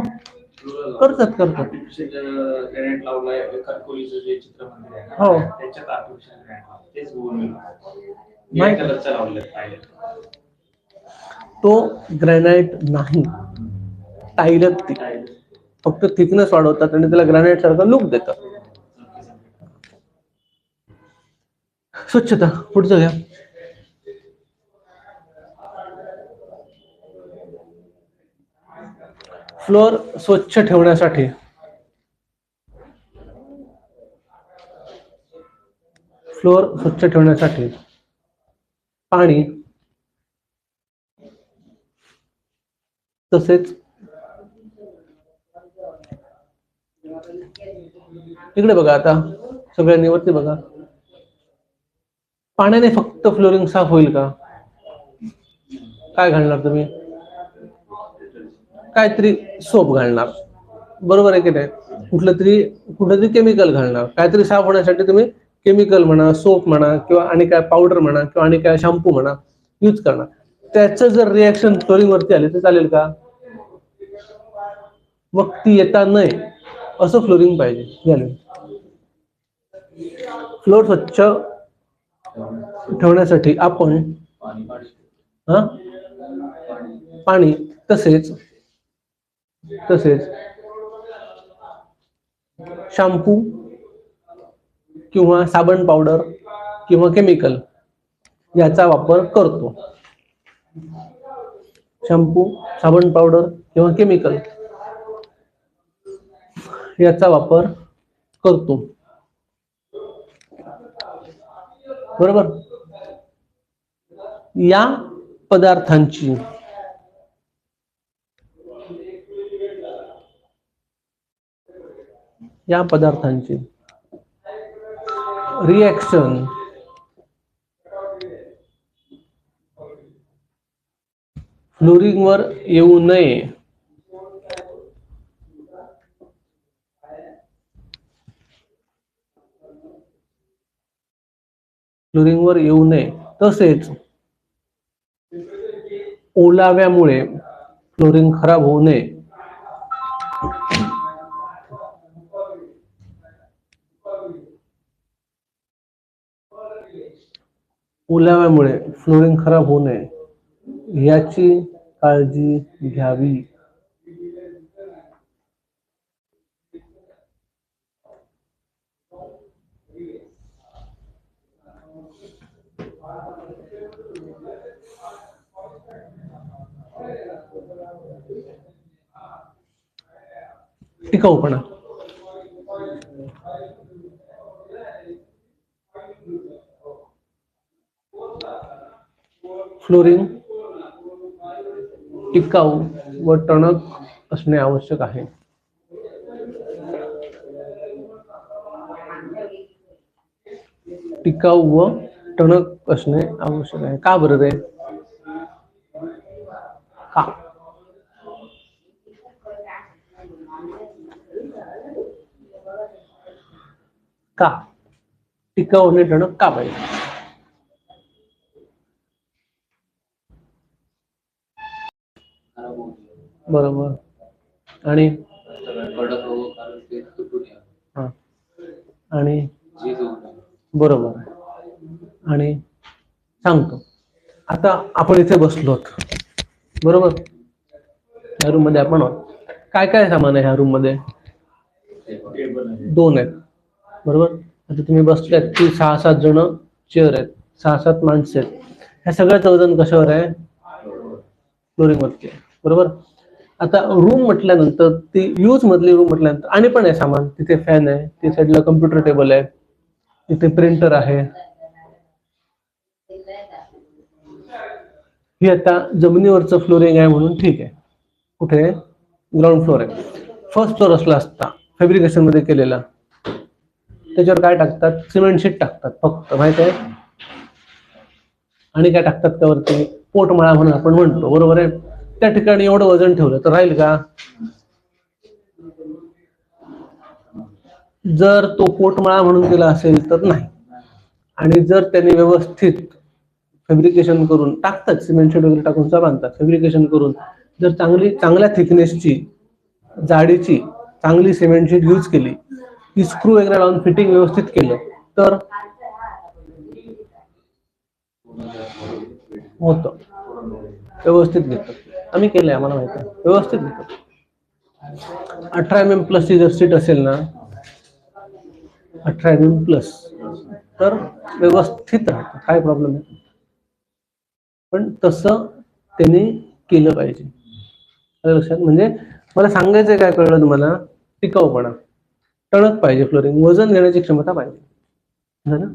करतात करतात. ग्रेनाइट लावलाय खरकोलीचं जे चित्रमंदिर आहे हो, त्याच्यात आर्टिफिशियल ग्रेनाइट तेच बोलून नाही कलरचं लावलं पाहिजे. तो ग्रॅनाइट नाही, टाईलच ती, फक्त थिकनेस वाढवतात आणि त्याला ग्रॅनाइट सारखा लुक देतात. स्वच्छता पुढचं घ्या. फ्लोअर स्वच्छ ठेवण्यासाठी पाणी, तसेच इकडे बघा, आता सगळ्यांनी वरती बघा, पाण्याने फक्त फ्लोरिंग साफ होईल का? काय घालणार तुम्ही? काहीतरी सोप घालणार, बरोबर आहे की नाही? कुठलं तरी केमिकल घालणार, काहीतरी साफ होण्यासाठी तुम्ही केमिकल म्हणा, सोप म्हणा, किंवा आणि काय पावडर म्हणा, किंवा आणि काय शॅम्पू म्हणा यूज करणार. त्याचं जर रिॲक्शन फ्लोरिंग वरती आली तर चालेल का? मग ती येता नाही असं फ्लोरिंग पाहिजे. फ्लोर स्वच्छ ठेवण्यासाठी आपण पाणी, तसेच शॅम्पू किंवा साबण पावडर किंवा केमिकल याचा वापर करतो. शॅम्पू, साबण पावडर किंवा केमिकल याचा वापर करतो, बरोबर? या पदार्थांची रिॲक्शन फ्लोरिंग वर येऊ नये तसेच ओलाव्यामुळे फ्लोरिंग खराब होऊ नये याची काळजी घ्यावी. टिकाऊपणा, फ्लोरिंग टिकाऊ व टणक असणे आवश्यक आहे. टिकाऊ व टणक असणे आवश्यक आहे. का बरं रे? का? का टिकाऊ आणि टणक का पाहिजे? बरोबर. आणि हा, आणि बरोबर आहे आणि सांगतो. आता आपण इथे बसलोत बरोबर, या रूम मध्ये आपण आहोत. काय काय सामान आहे ह्या रूम मध्ये? दोन आहेत बरोबर. आता तुम्ही बसल्यात की 6-7 जण चेअर आहेत, 6-7 माणसं आहेत. ह्या सगळ्याचं वजन कशावर आहे? फ्लोरिंग वरती आहे बरोबर. आता रूम म्हटल्यानंतर ती यूज मधली रूम म्हटल्यानंतर आणि पण आहे सामान. तिथे फॅन आहे, तिथे साईडला कम्प्युटर टेबल आहे, तिथे प्रिंटर आहे. ही आता जमिनीवरचं फ्लोरिंग आहे म्हणून ठीक आहे. कुठे? ग्राउंड फ्लोर आहे. फर्स्ट फ्लोर असला असता फॅब्रिकेशन मध्ये केलेला, त्याच्यावर काय टाकतात? सिमेंट शीट टाकतात फक्त, माहित आहे. आणि काय टाकतात त्यावरती? पोटमाळा म्हणून आपण म्हणतो बरोबर आहे. त्या ठिकाणी एवढं वजन ठेवलं तर राहील का? जर तो पोटमाळा म्हणून केला असेल तर नाही. आणि जर त्यांनी व्यवस्थित फॅब्रिकेशन करून टाकतात, सिमेंट शीट वगैरे टाकून बांधतात, फॅब्रिकेशन करून जर चांगल्या थिकनेसची, जाडीची चांगली सिमेंट शीट यूज केली, ती स्क्रू वगैरे लावून फिटिंग व्यवस्थित केलं तर होतं, व्यवस्थित घेतात. आम्ही केलंय, आम्हाला माहिती आहे, व्यवस्थित घेतात. 18 mm प्लस ची जर सीट असेल ना, 18 mm प्लस, तर व्यवस्थित राहतं, काय प्रॉब्लेम नाही. पण तसं त्यांनी केलं पाहिजे लक्षात. म्हणजे मला सांगायचं काय कळलं तुम्हाला? टिकाऊपणा, टणक पाहिजे फ्लोरिंग, वजन घेण्याची क्षमता पाहिजे. झालं?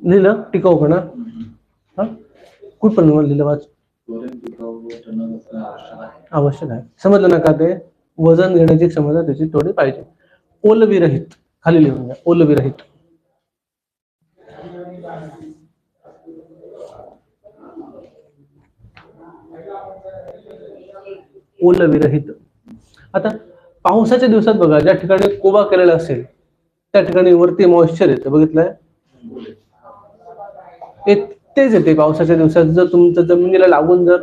लिहिलं टिकाऊपणा? हा, कुठपर्यंत लिहिलं? वाच. आवश्यक आहे, समजलं ना का? ते वजन घेण्याची क्षमता त्याची थोडी पाहिजे. ओलविरहित, खाली लिहून घ्या, ओलविरहित. ओलविरहित. आता पावसाच्या दिवसात बघा, ज्या ठिकाणी कोबा केलेला असेल त्या ठिकाणी वरती मॉइश्चर येतं, बघितलंय? तेच येते पावसाच्या दिवसात. जर तुमच्या जमिनीला लागून, जर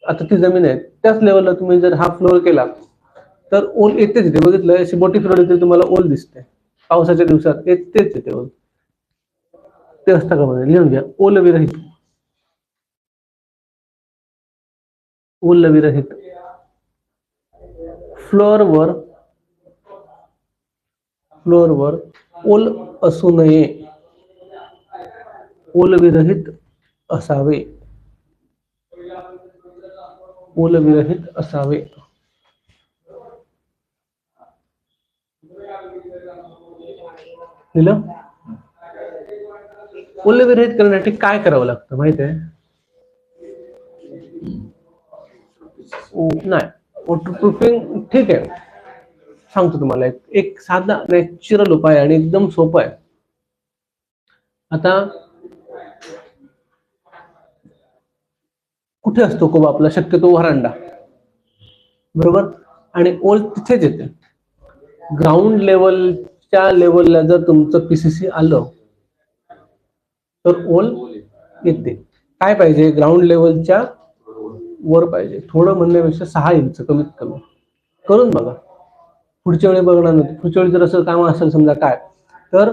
आता ती जमीन आहे त्याच लेवलला तुम्ही जर हा फ्लोर केला तर ओल येतेच येते, बघितलंय? अशी मोठी फ्लोर येते, तुम्हाला ओल दिसते पावसाच्या दिवसात, येतेच येते ओल. ते असतं का मध्ये? लिहून घ्या, ओलविरहित. ओलविरहित. फ्लोअरवर ओल असू नये, ओलविरहित असावे, ओलविरहित असावे. दिलं? ओलविरहित करण्यासाठी काय करावं लागतं माहित आहे? नाही, वॉटरप्रूफिंग ठीक आहे, सांगतो तुम्हाला. एक साधा नॅचरल उपाय आणि एकदम सोपा आहे. आता कुठे असतो कोबा आपला? शक्यतो व्हरांडा बरोबर, आणि ओल तिथेच येते. ग्राउंड लेवलच्या लेवलला जर तुमचं पीसीसी आलं तर ओल येते. काय पाहिजे? ग्राउंड लेवलच्या वर पाहिजे, थोडं म्हणण्यापेक्षा 6 इंच कमीत कमी. करून बघा, पुढच्या वेळी बघणार नाही. पुढच्या वेळी जर असं काम असेल समजा काय, तर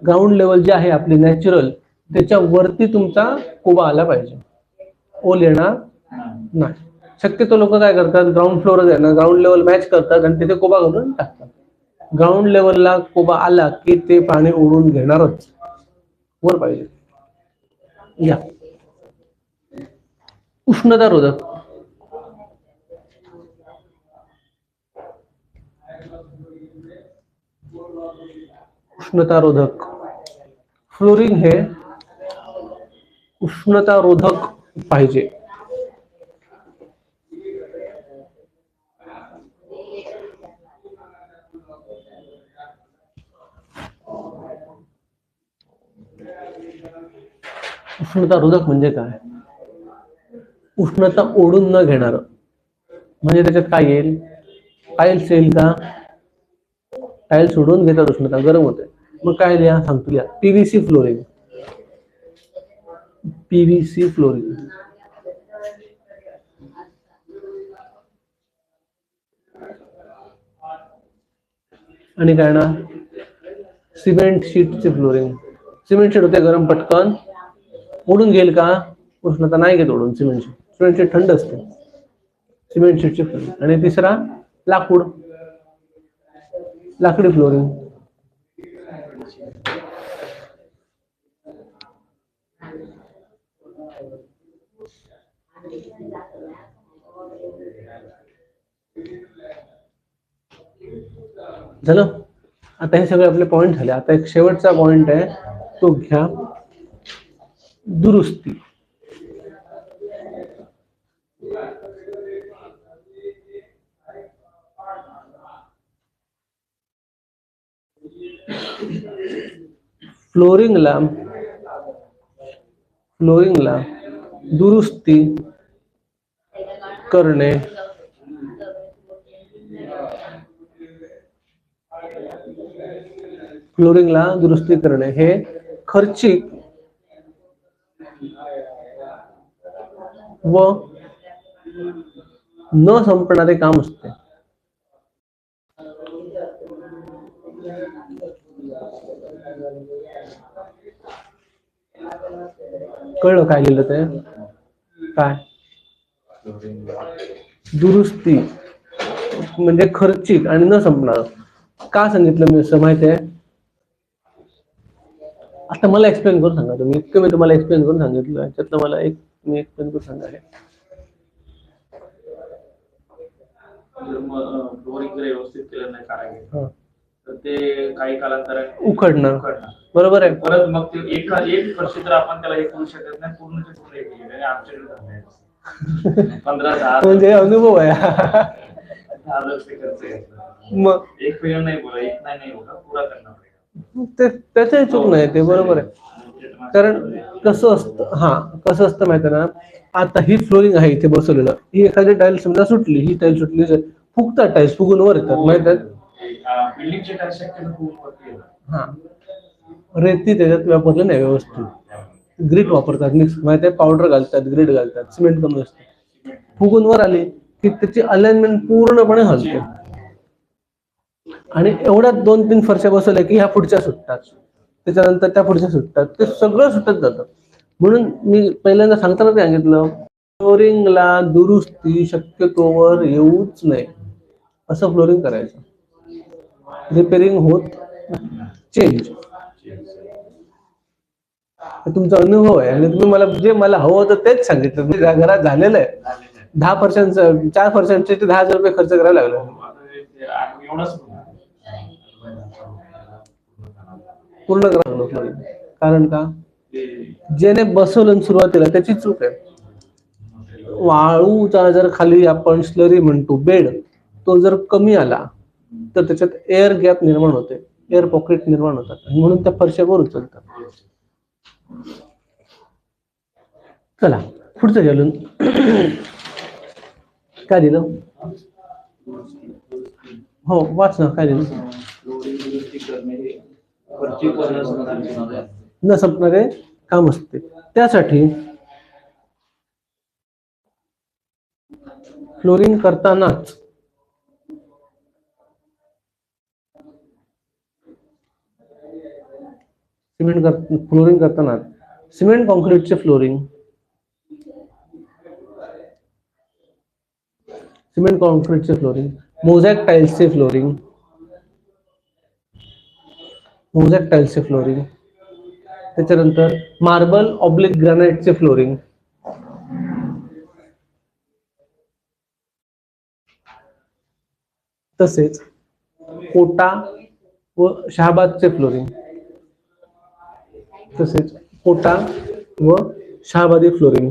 ग्राउंड लेवल जे आहे आपली नॅचरल, त्याच्या वरती तुमचा कोबा आला पाहिजे, ओल येणार नाही. शक्यतो लोक काय करतात, ग्राउंड फ्लोर आहे ना, ग्राउंड लेवल मॅच करतात आणि तिथे कोबा घालून टाकतात. ग्राउंड लेवलला कोबा आला की ते पाणी ओढून घेणारच, वर पाहिजे. या उष्णतारोधक. उष्णतारोधक फ्लोरिंग हे उष्णतारोधक पाहिजे. उष्णतारोधक म्हणजे काय? उष्णता ओढून न घेणार. म्हणजे त्याच्यात काय येईल? टाइल्स येईल का? टाइल्स सोडून घेतात, उष्णता गरम होते. मग काय लिहा सांगतो, लिहा पीव्हीसी फ्लोरिंग. PVC flooring. आणि काय ना सिमेंट शीटचे फ्लोरिंग. सिमेंट शीट होते गरम, पटकन ओढून घेईल का? उष्णता नाही घेत ओढून सिमेंट शीट. सिमेंट शीट थंड असते. सिमेंट शीटचे फ्लोरिंग. आणि तिसरा लाकूड, लाकडी फ्लोरिंग. झालं. आता हे सगळे आपले पॉइंट झाले. आता एक शेवटचा पॉइंट आहे, तो घ्या, दुरुस्ती. फ्लोरिंगला दुरुस्ती करणे हे खर्चिक व न संपणारे काम असते. कळलं काय लिहिलं ते? काय दुरुस्ती म्हणजे खर्चिक आणि न संपणार. का सांगितलं मी असं माहिती आहे? आता मला एक्सप्लेन करून सांगा तुम्ही. इतकं मी तुम्हाला एक्सप्लेन करून सांगितलं, याच्यातलं मला मी एक्सप्लेन करून सांगा. फ्लोरिंग जर व्यवस्थित केलं नाही कारागीर तर ते काही कालांतराने उखडणार. बरोबर आहे. परत मग ते एक वर्ष तर आपण त्याला हे करू शकत नाही, पूर्ण एक आमच्याकडे 15,000 म्हणजे अनुभव आहे. मग एक पेन नाही बोला, एक नाही बोला, पुरा करणार. त्याच्याही चूक नाही, ते बरोबर आहे. कारण कसं असतं माहिती ना, आता ही फ्लोरिंग आहे इथे बसवलेलं, ही एखादी टाईल समजा सुटली, ही टाईल सुटली, फुगतात टाईल्स, फुगून वर येतात माहित आहे. रेती त्याच्यात वापरले नाही व्यवस्थित, ग्रीट वापरतात, मिक्स माहिती आहे, पावडर घालतात, ग्रीट घालतात, सिमेंट कमी असते, फुगून वर आली की त्याची अलाइनमेंट पूर्णपणे हलते. आणि एवढ्यात 2-3 फरशा बसवल्या की ह्या पुढच्या सुटतात, त्याच्यानंतर त्या पुढच्या सुटतात, ते सगळं सुटत जातं. म्हणून मी पहिल्यांदा सांगताना सांगितलं, फ्लोरिंगला दुरुस्ती शक्यतोवर येऊच नये, असं फ्लोरिंग करायचं. रिपेरिंग होत चेंज. तुमचा अनुभव आहे आणि तुम्ही मला जे मला हवं होतं तेच सांगितलं. मी घरात झालेलं आहे. 10% 4% ते 10,000 रुपये खर्च करायला लागला. पूर्ण करावं लागलं. कारण का? ज्याने बसवलं सुरुवातीला त्याची चूक आहे. वाळूचा जर खाली आपण स्लरी म्हणतो बेड, तो जर कमी आला तर त्याच्यात एअर गॅप निर्माण होते, एअर पॉकेट निर्माण होतात, म्हणून त्या फरशावर उचलतात. चला पुढचं घालून काय दिलं? हो वाच ना, काय दिलं? न संपणारे काम असते. त्यासाठी फ्लोरिंग करतानाच फ्लोरिंग करताना सिमेंट कॉन्क्रीटचे फ्लोरिंग, मोझॅक टाइल्सचे फ्लोरिंग, त्याच्यानंतर मार्बल ऑब्लिक ग्रॅनाइटचे फ्लोरिंग, तसेच कोटा व शहाबादचे फ्लोरिंग, तसेच कोटा व शहाबादी फ्लोरिंग,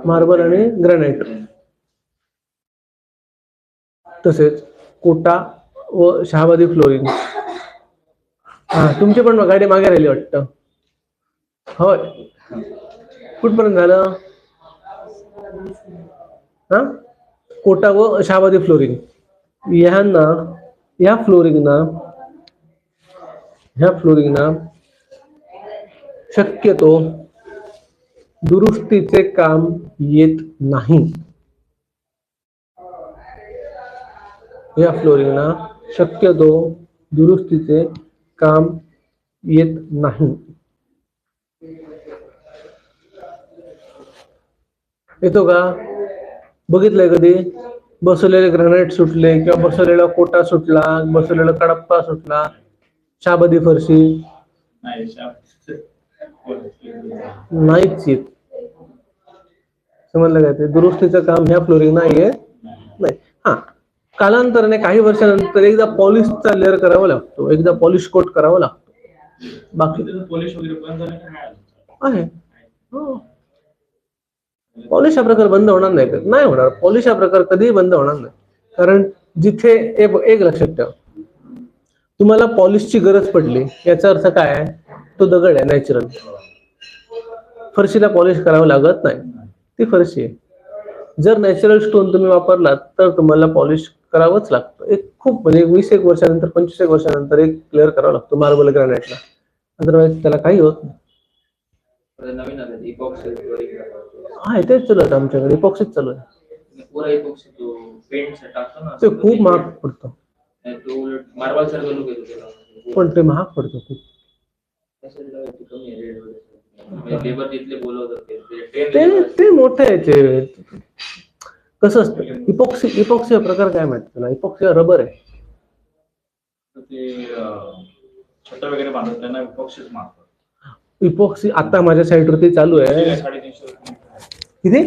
मार्बल आणि ग्रॅनाइट, तसेच कोटा व शहाबादी फ्लोरिंग. तुमची पण गाडी मागे राहिली वाटतं. होय, कुठपर्यंत झालं? कोटा व शहाबादी फ्लोरिंग. ह्या फ्लोरिंगना शक्यतो दुरुस्तीचे काम येत नाही. या फ्लोरिंगना शक्यतो दुरुस्तीचे काम येत नाही. येतो का? बघितलंय कधी बसवलेले ग्रॅनाइट सुटले किंवा बसवलेला कोटा सुटला, बसवलेला कडप्पा सुटला, शाबदी फरशी नाहीच येत. समजलं काय? ते दुरुस्तीचं काम ह्या फ्लोरिंग नाहीये. नाही, हा कालांतराने काही वर्षानंतर एकदा पॉलिशचा लेअर करावा लागतो, एकदा पॉलिश कोट करावा लागतो. बाकी पॉलिश वगैरे बंद झालं का नाही? आहे. हो, पॉलिश हा प्रकार बंद होणार नाही होणार. पॉलिश हा प्रकार कधीही बंद होणार नाही. कारण जिथे एक लक्षात ठेवा, तुम्हाला पॉलिशची गरज पडली याचा अर्थ काय आहे? तो दगड आहे नॅचरल. फरशीला पॉलिश करावं लागत नाही, ती फरशी आहे. जर नॅचरल स्टोन तुम्ही वापरलात तर तुम्हाला पॉलिश करावंच लागतं. एक खूप म्हणजे 20 वर्षानंतर 25 वर्षानंतर एक क्लिअर करावा लागतो मार्बल ग्रॅनाइटला, अदरवाईज त्याला काही होत नाही. नवीन आलं इपॉक्सी हा, तेच चालू आहे आमच्याकडे, इपॉक्सीच चालू आहे. पुरा इपॉक्सी तो पेंट टाकतो ना, ते खूप महाग पडतो. तो मार्बल सारखं लुक येतो त्याला, पण ते महाग पडतो खूप. कमी आहे रेट. लेबर तिथले बोलवतात ते मोठे याचे. कसं असतं इपॉक्सी हा प्रकार काय माहिती तुला? इपॉक्सी हा रबर आहे. ते छत वगैरे बांधतात त्यांना इपॉक्सीच मारतात. इपॉक्सी आता माझ्या साईडवरती चालू आहे. 350 किती?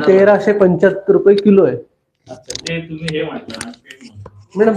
1375 रुपये किलो आहे. ते तुम्ही हे म्हटलं मॅडम.